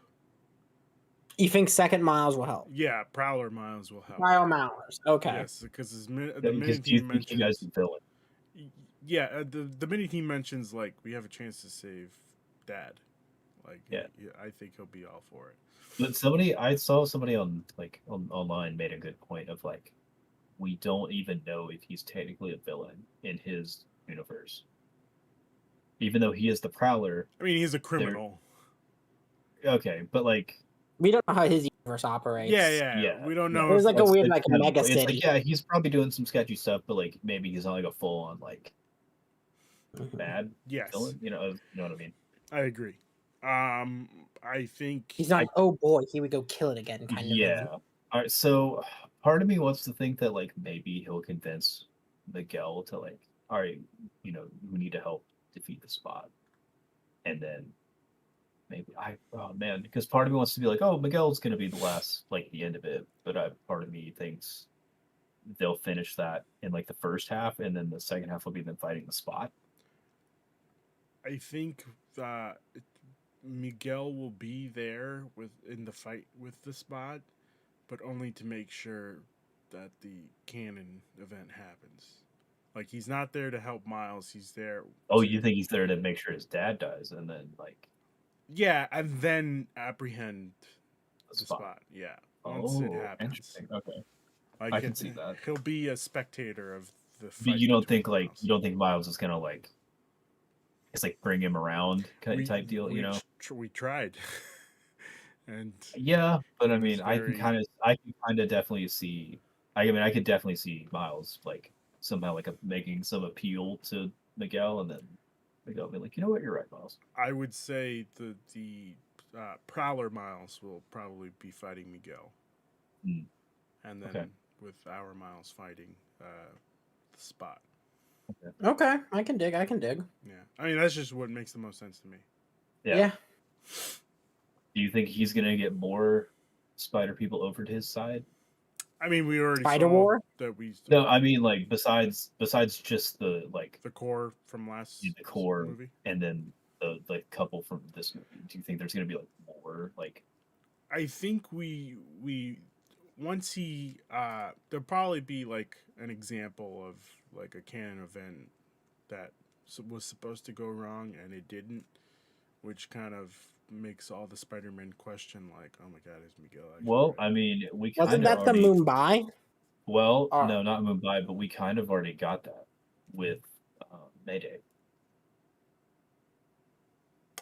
You think second Miles will help? Yeah, Prowler Miles will help. Miles. Okay. Yes, because the Yeah, minute because he you think you guys mentions, are villain. yeah, the minute he mentions like we have a chance to save Dad, like I think he'll be all for it. But I saw somebody on online made a good point of like, we don't even know if he's technically a villain in his universe, even though he is the Prowler. I mean, he's a criminal. Okay, but like. We don't know how his universe operates. Yeah. We don't know. There's like a It's weird like kind of- mega it's city. like, yeah, he's probably doing some sketchy stuff, but like maybe he's not like a full on like bad Yes, villain. You know what I mean? I agree. I think He's not. Oh boy, here we go, kill it again, kind of villain. Yeah. All right. So part of me wants to think that like maybe he'll convince Miguel to like, all right, we need to help defeat the Spot, and then maybe oh man, because part of me wants to be like, oh, Miguel's gonna be the last, like the end of it, but part of me thinks they'll finish that in like the first half, and then the second half will be them fighting the Spot. I think Miguel will be there in the fight with the Spot, but only to make sure that the canon event happens. Like he's not there to help Miles. He's there. Oh, you think he's there to make sure his dad dies, and then like Yeah, and then apprehend the the Spot? Spot. Yeah, once it happens. Interesting. Okay, Like I can see that. He'll be a spectator of the fight. But you don't think Miles. you don't think Miles is gonna like, it's like bring him around type deal, We tried, and Yeah, but I mean, very... I can kind of definitely see. I could definitely see Miles like somehow like making some appeal to Miguel, and then Miguel be like, you know what, you're right, Miles. I would say the Prowler Miles will probably be fighting Miguel, and then with our Miles fighting the Spot. Okay, I can dig. Yeah, I mean that's just what makes the most sense to me. Yeah. Do you think he's gonna get more Spider people over to his side? I mean, we already Spider saw War? that we... No, I mean like besides just the like the core from last movie, and then the like couple from this movie. Do you think there's gonna be like more like? I think we once he there'll probably be like an example of like a canon event that was supposed to go wrong and it didn't, which kind of makes all the Spider-Man question like, oh my god, is Miguel actually Well, right? I mean, we Wasn't kind of that the already. Mumbai? Well, no, not Mumbai, but we kind of already got that with Mayday.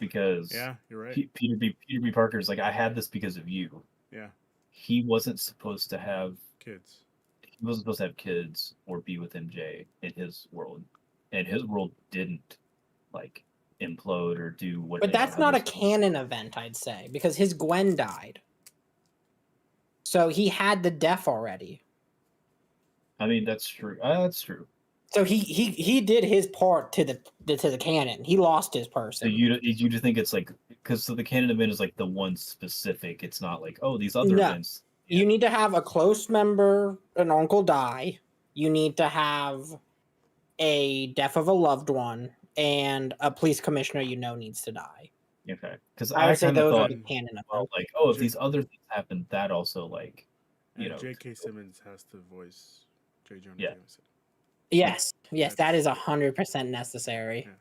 Because Yeah, you're right. Peter B. Parker's like, I had this because of you. Yeah, He wasn't supposed to have kids. He wasn't supposed to have kids or be with MJ in his world, and his world didn't like implode or do what. But that's not a canon event, I'd say, because his Gwen died, so he had the death already. I mean, that's true. That's true. So he did his part to the canon. He lost his person. So you do think it's like, because the canon event is like the one specific. It's not like, oh, these other events. You need to have a close member, an uncle die. You need to have a death of a loved one, and a police commissioner needs to die. Okay, because I would say those thought, are the canon. Well, like, oh, if these other things happen, that also like, J.K. Simmons has to voice J. Jonah Jameson. Yes, that is 100% necessary. Yeah.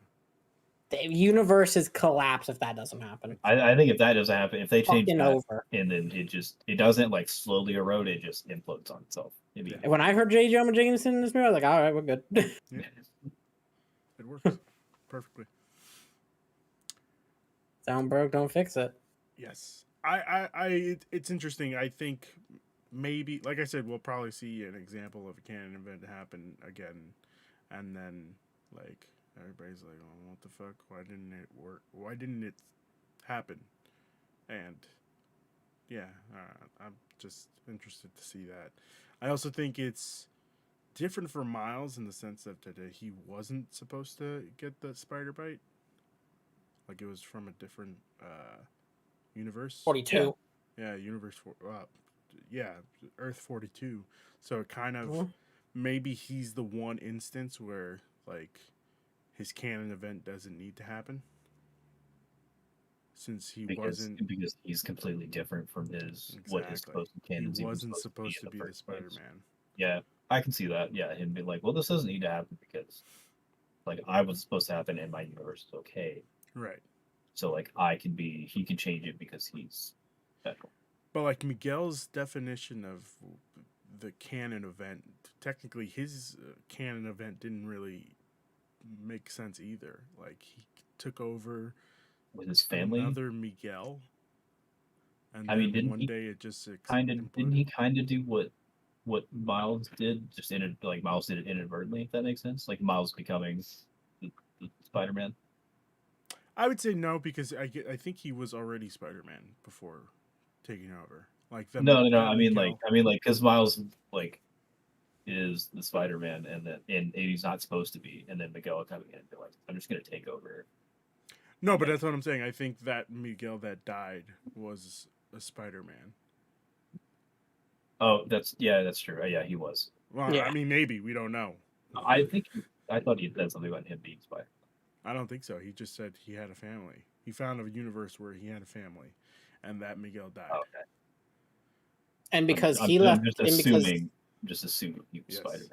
The universe is collapse if that doesn't happen. I think if that doesn't happen, if they change that, over. And then it doesn't like slowly erode, it just implodes on itself. When I heard J. Jonah Jameson in this movie, I was like, all right, we're good. Yeah. It works perfectly. Sound broke, don't fix it. Yes. It's interesting. I think maybe, like I said, we'll probably see an example of a canon event happen again, and then like everybody's like, "Oh, what the fuck? Why didn't it work? Why didn't it happen?" And yeah, I'm just interested to see that. I also think it's different for Miles in the sense that he wasn't supposed to get the spider bite. Like it was from a different universe. 42. Yeah, Earth 42. So it kind of maybe he's the one instance where like his canon event doesn't need to happen. Since because he's completely different from his what his supposed to canon. He wasn't supposed to be the Spider-Man. Yeah, I can see that. Yeah, him be like, well, this doesn't need to happen because like I was supposed to happen and my universe is okay. Right. So like he can change it because he's special. But like Miguel's definition of the canon event, technically his canon event didn't really make sense either. Like he took over with his family, another Miguel, and didn't one day it just didn't he kind of do what Miles did? Just like Miles did it inadvertently, if that makes sense. Like Miles becoming the Spider-Man. I would say no because I think he was already Spider-Man before taking over. Like No. the Miguel. I mean, like, because Miles like is the Spider-Man, and he's not supposed to be, and then Miguel coming in, they're like, I'm just gonna take over. No, but that's what I'm saying. I think that Miguel that died was a Spider-Man. Oh, that's true. Yeah, he was. Well, Yeah. I mean, maybe we don't know. I thought he said something about him being Spider. I don't think so. He just said he had a family. He found a universe where he had a family, and that Miguel died. Oh, okay. And because I'm he left, just and assuming, he was Yes. Spider-Man.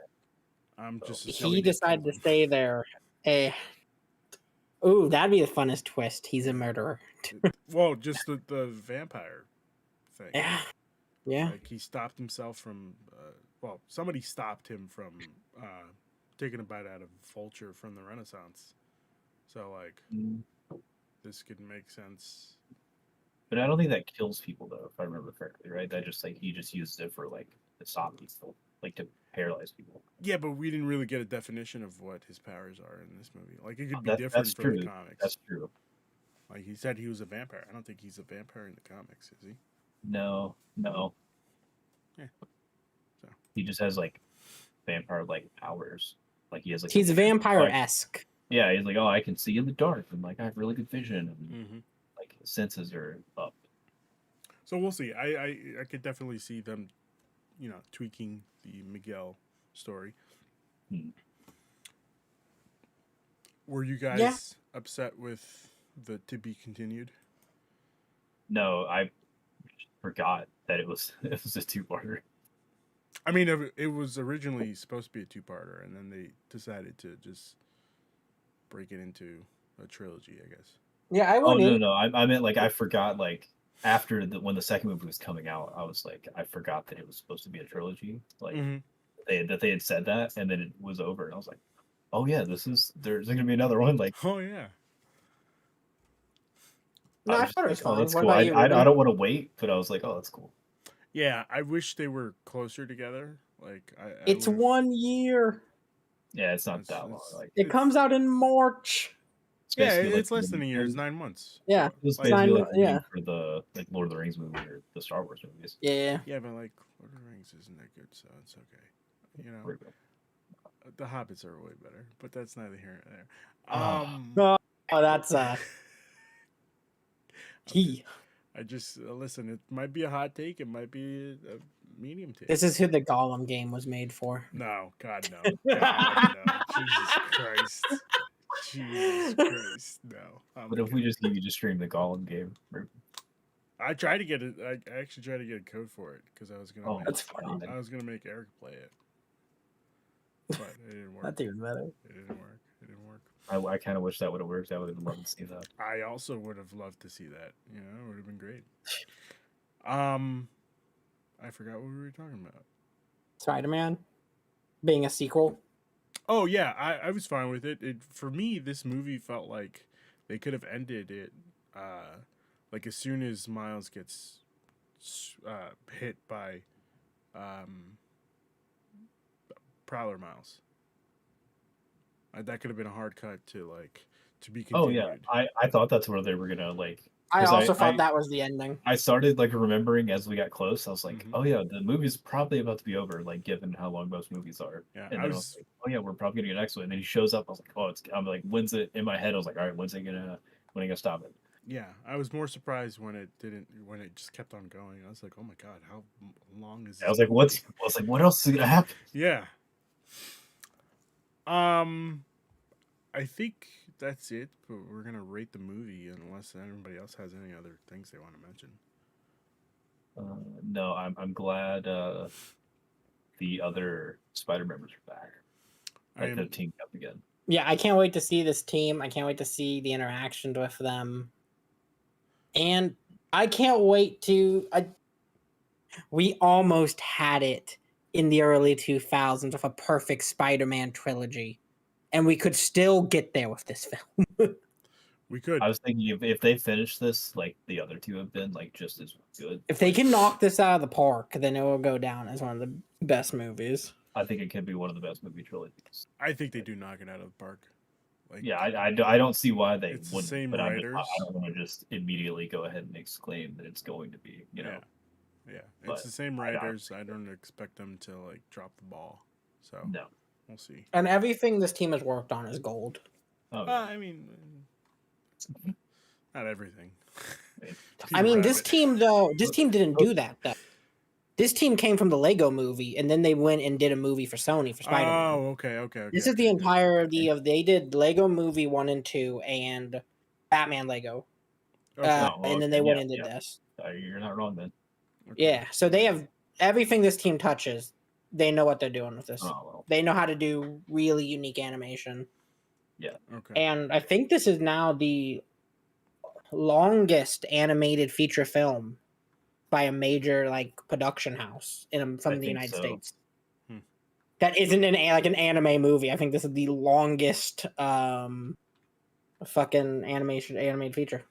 I'm So just he assuming decided to killed him. stay there. Ooh, that'd be the funnest twist. He's a murderer. Well, just the vampire thing. Yeah. Yeah. Like he stopped himself from. Well, somebody stopped him from taking a bite out of Vulture from the Renaissance. So like, this could make sense. But I don't think that kills people, though, if I remember correctly, right? That just like he just used it for like to stop people, like to paralyze people. Yeah, but we didn't really get a definition of what his powers are in this movie. Like it could be That's different from true. the comics. That's true. Like he said he was a vampire. I don't think he's a vampire in the comics, is he? No. Yeah. So. He just has like vampire like powers. Like he has like He's vampire-esque. Yeah, he's like, oh, I can see in the dark, and like I have really good vision, and like his senses are up. So we'll see. I could definitely see them, tweaking the Miguel story. Were you guys upset with the to be continued? No, I forgot that it was a 2-parter. I mean, it was originally supposed to be a 2-parter, and then they decided to just break it into a trilogy, I guess. Yeah, I Oh wouldn't. no, I meant like I forgot like after when the second movie was coming out, I was like I forgot that it was supposed to be a trilogy. Like that they had said that, and then it was over, and I was like, oh yeah, there's gonna be another one. Like, oh yeah. No, I thought it was like, fine. oh, that's What cool. about you, I Ruben? don't want to wait, but I was like, oh, that's cool. Yeah, I wish they were closer together. Like It's 1 year. Yeah, it's not that long. Like It comes out in March. Yeah, basically it's less than a year. It's 9 months. Yeah, It's Like, basically nine- like yeah. for the like Lord of the Rings movie or the Star Wars movies. Yeah. yeah, but like Lord of the Rings isn't that good, so it's okay. The Hobbits are way better, but that's neither here nor there. Oh, that's he. I just listen. It might be a hot take. It might be a medium take. This is who the Gollum game was made for. No, God no, God no, Jesus Christ, Jesus Christ, no. But if we just give you to stream the Gollum game, I tried to get it. I actually tried to get a code for it because I was gonna. Oh, that's funny. I was gonna make Eric play it, but it didn't work. That's even better. It didn't work. I kind of wish that would have worked. I would have loved to see that. I also would have loved to see that. It would have been great. I forgot what we were talking about. Spider-Man being a sequel. Oh yeah, I was fine with it. For me, this movie felt like they could have ended it, like as soon as Miles gets hit by Prowler Miles. That could have been a hard cut to be continued. Oh yeah, I thought that's where they were gonna like. I also thought that was the ending. I started like remembering as we got close. I was like, oh yeah, the movie's probably about to be over. Like given how long most movies are. Yeah, and then I was like, oh yeah, we're probably gonna get next one. And then he shows up. I was like, oh, I'm like, when's it? In my head, I was like, all right, when are you gonna stop it? Yeah, I was more surprised when it just kept on going. I was like, oh my god, how long is this? I was like, what else is gonna happen? Yeah. I think that's it, but we're gonna rate the movie unless anybody else has any other things they want to mention. No, I'm glad the other Spider members are back. Like they've teamed up again. Yeah, I can't wait to see this team. I can't wait to see the interactions with them. And I can't wait to... we almost had it in the early 2000s with a perfect Spider-Man trilogy. And we could still get there with this film. We could. I was thinking if they finish this, like the other two have been, like just as good. If they can knock this out of the park, then it will go down as one of the best movies. I think it could be one of the best movie trilogies. I think they do knock it out of the park. Like, Yeah, I don't see why they it's the wouldn't. same But I writers. don't want to just immediately go ahead and exclaim that it's going to be. You know. Yeah, it's But the same I don't writers. I don't expect them to like drop the ball. So No. we'll see. And everything this team has worked on is gold. Oh, I mean, not everything. I mean, Peter this Rabbit. team didn't do that though. This team came from the Lego movie, and then they went and did a movie for Sony for Spider-Man. Oh, okay. This is the entirety of they did Lego Movie 1 and 2 and Batman Lego, Okay. and then they went and did this. You're not wrong, man. Okay. Yeah, so they have everything this team touches. They know what they're doing with this. Oh well. They know how to do really unique animation, Okay. and I think this is now the longest animated feature film by a major like production house from the United States. Hmm. That isn't an anime movie. I think this is the longest fucking animated feature.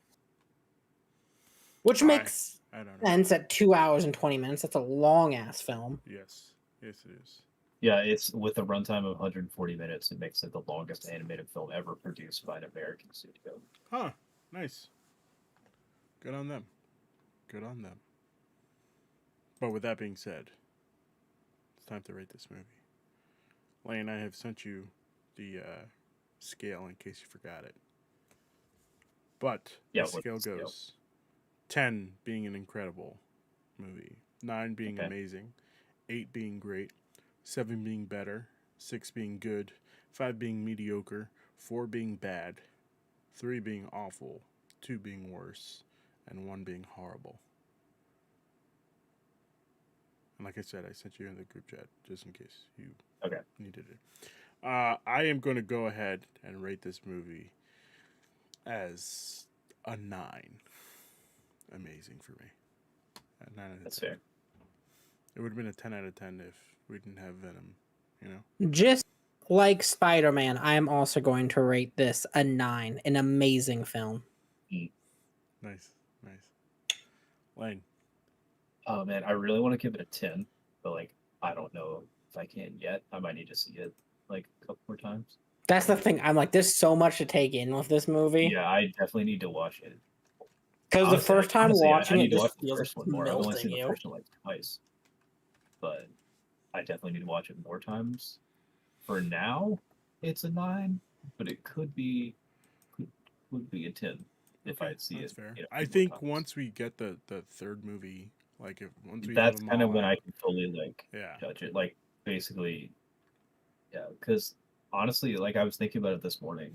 Which makes I don't know. sense at 2 hours and 20 minutes. That's a long ass film. Yes. Yes, it is. Yeah, it's with a runtime of 140 minutes. It makes it the longest animated film ever produced by an American studio. Huh. Nice. Good on them. Good on them. But with that being said, it's time to rate this movie. Lane, I have sent you the scale in case you forgot it. But Yeah, the scale what's the scale? goes 10 being an incredible movie, 9 being Okay. amazing, 8 being great, 7 being better, 6 being good, 5 being mediocre, 4 being bad, 3 being awful, 2 being worse, and 1 being horrible. And like I said, I sent you in the group chat just in case you needed it. I am going to go ahead and rate this movie as a 9. Amazing for me. A 9 out of That's 10. fair. It would have been a 10 out of 10 if we didn't have Venom, you know? Just like Spider-Man, I am also going to rate this a 9. An amazing film. Nice. Lane. Oh man, I really want to give it a 10, but like I don't know if I can yet. I might need to see it like a couple more times. That's the thing. I'm like, there's so much to take in with this movie. Yeah, I definitely need to watch it. Because the first time watching I it, need to this watch the feels first like one more. I've only melting seen the you. first one like twice, but I definitely need to watch it more times. For now, it's a 9, but it could be a 10 if I see That's it. fair. You know, I more think times. once we get the third movie, like if once we That's have them kind of all when I out, can fully like yeah. judge it. Like basically, yeah. Because honestly, like I was thinking about it this morning.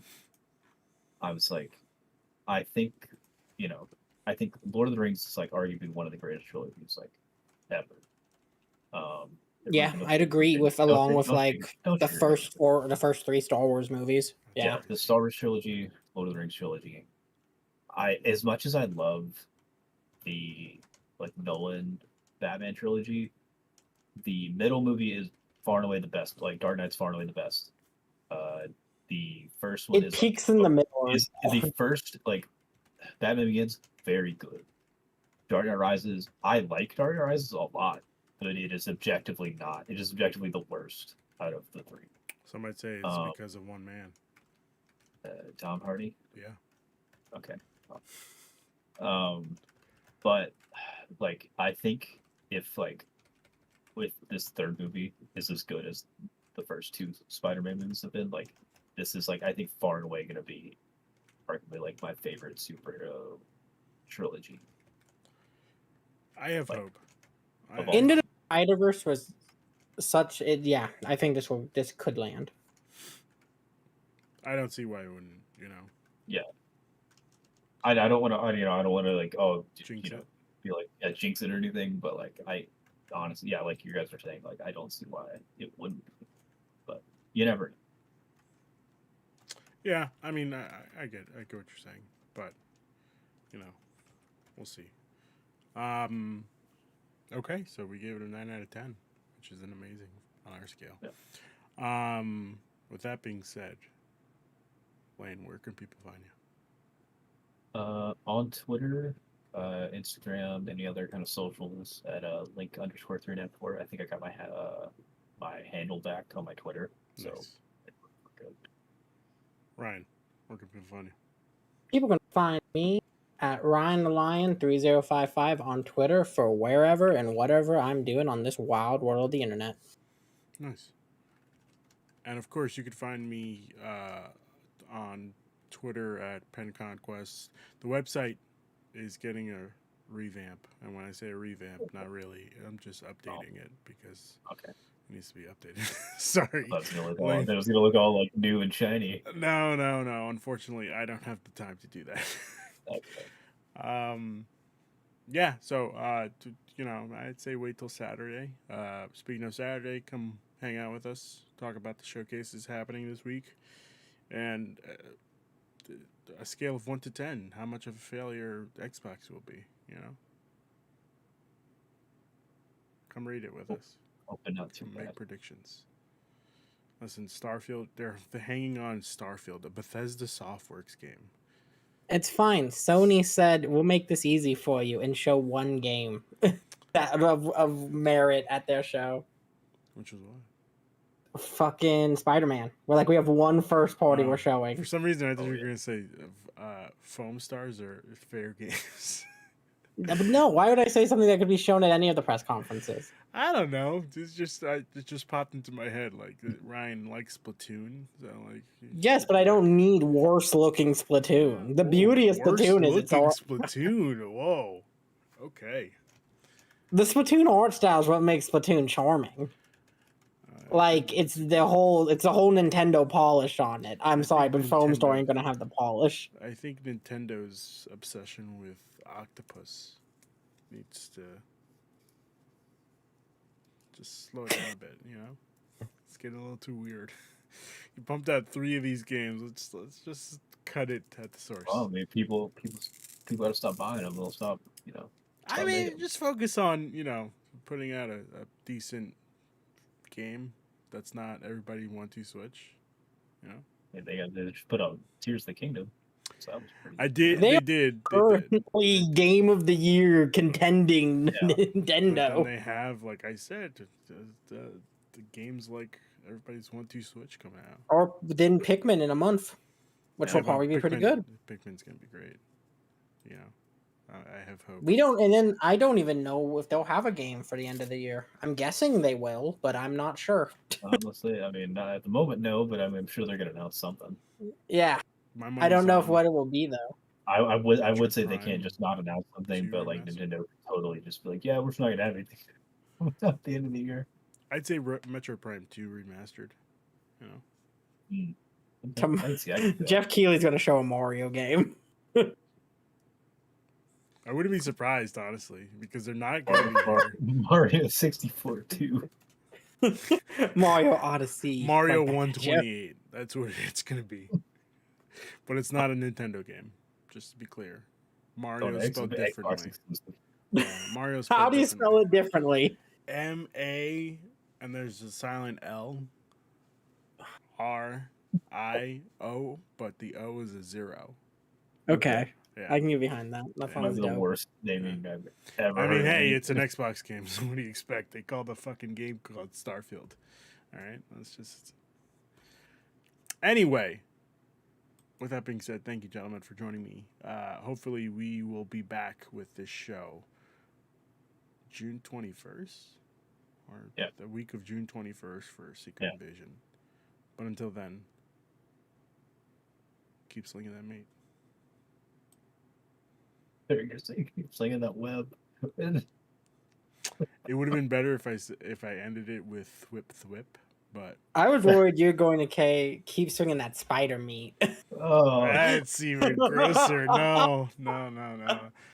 I was like, I think, I think Lord of the Rings is like arguably one of the greatest trilogies like ever. Yeah, Don't I'd you agree agree? with Don't along you- with don't you- like don't the you agree? first 3 Star Wars movies. Yeah. The Star Wars trilogy, Lord of the Rings trilogy. As much as I love the like Nolan Batman trilogy, the middle movie is far and away the best. Like Dark Knight's far and away the best. The first one It is peaks in the middle. is the first like Batman Begins very good. Dark Knight Rises, I like Dark Knight Rises a lot, but it is objectively not. It is objectively the worst out of the 3. Some might say it's because of one man. Tom Hardy. Yeah. Okay. But like I think if like with this third movie is as good as the first 2 Spider-Man movies have been, like this is like I think far and away gonna be arguably like my favorite superhero trilogy. I have Like, hope. Into the Spiderverse was such it. Yeah, I think this could land. I don't see why it wouldn't, you know. Yeah. I don't want to, I don't want to like, Jinx it. be like, jinx it or anything, but like, I honestly, yeah, like you guys are saying, like, I don't see why it wouldn't, but you never know. Yeah, I mean, I get what you're saying, but you know, we'll see. Okay, so we gave it a 9 out of 10, which is an amazing on our scale. Yeah. With that being said, Lane, where can people find you? On Twitter, Instagram, any other kind of socials at link_394. I think I got my my handle back on my Twitter. So Nice. Ryan. Where can people find you? People can find me at Ryan the Lion 3055 on Twitter for wherever and whatever I'm doing on this wild world of the internet. Nice. And of course, you can find me on Twitter at PenConquest. The website is getting a revamp, and when I say a revamp, not really. I'm just updating it because Okay. it needs to be updated. Sorry. That was gonna look all like new and shiny. No. Unfortunately, I don't have the time to do that. Okay. Yeah. So, I'd say wait till Saturday. Speaking of Saturday, come hang out with us. Talk about the showcases happening this week, and a scale of 1 to 10, how much of a failure Xbox will be. Come read it with us. Hoping not too Make bad. predictions. Listen, Starfield, they're hanging on Starfield, a Bethesda Softworks game. It's fine. Sony said we'll make this easy for you and show one game that of merit at their show. Which was what? Fucking Spider-Man. We have one first party we're For showing. some reason, I thought you were going to say Foam Stars or Fair Games. But no, why would I say something that could be shown at any of the press conferences? I don't know. It just popped into my head. Like, Ryan likes Splatoon. So, like, Yes, but I don't need worse looking Splatoon. The beauty of Splatoon is it's all Splatoon. Whoa. Okay. the Splatoon art style is what makes Splatoon charming. Like it's a whole Nintendo polish on it. I'm sorry, but Foam Story ain't gonna have the polish. I think Nintendo's obsession with Octopus needs to just slow it down a bit. It's getting a little too weird. You pumped out 3 of these games. Let's just cut it at the source. Oh, maybe people gotta stop buying them. They'll stop. I mean, just focus on putting out a decent game that's not everybody want to switch. They just put out Tears of the Kingdom. So that was pretty. They did. Currently, Game of the Year contending Nintendo. But then they have, like I said, the games like everybody's want to switch coming out. Or then Pikmin in a month, which will probably be pretty good. Pikmin's gonna be great. I have hope. And then I don't even know if they'll have a game for the end of the year. I'm guessing they will, but I'm not sure. Honestly, I mean, not at the moment, no, but I'm sure they're gonna announce something. Yeah, I don't know what it will be though. I would say they can't just not announce something, but like Nintendo could totally just be like, yeah, we're just not gonna have anything at the end of the year. I'd say Metro Prime 2 remastered. Jeff Keighley's gonna show a Mario game. I wouldn't be surprised, honestly, because they're not going to be Mario 64 too. Mario Odyssey. Mario 128. That's what it's going to be. But it's not a Nintendo game, just to be clear. Mario spelled differently. Mario's spelled How do you spell it differently? M-A, and there's a silent L. R-I-O, but the O is a 0. Okay. Yeah. I can get behind that. That sounds the dope. worst naming I've ever I mean, heard. hey, it's an Xbox game, so what do you expect? They call the fucking game called Starfield. All right, let's just. Anyway, with that being said, thank you, gentlemen, for joining me. Hopefully, we will be back with this show June 21st, or the week of June 21st for Secret Invasion. But until then, keep slinging that meat. There you're saying, keep slinging that web. It would have been better if I ended it with whip thwip, but I was worried you're going to keep swinging that spider meat. Oh, that's even grosser. No.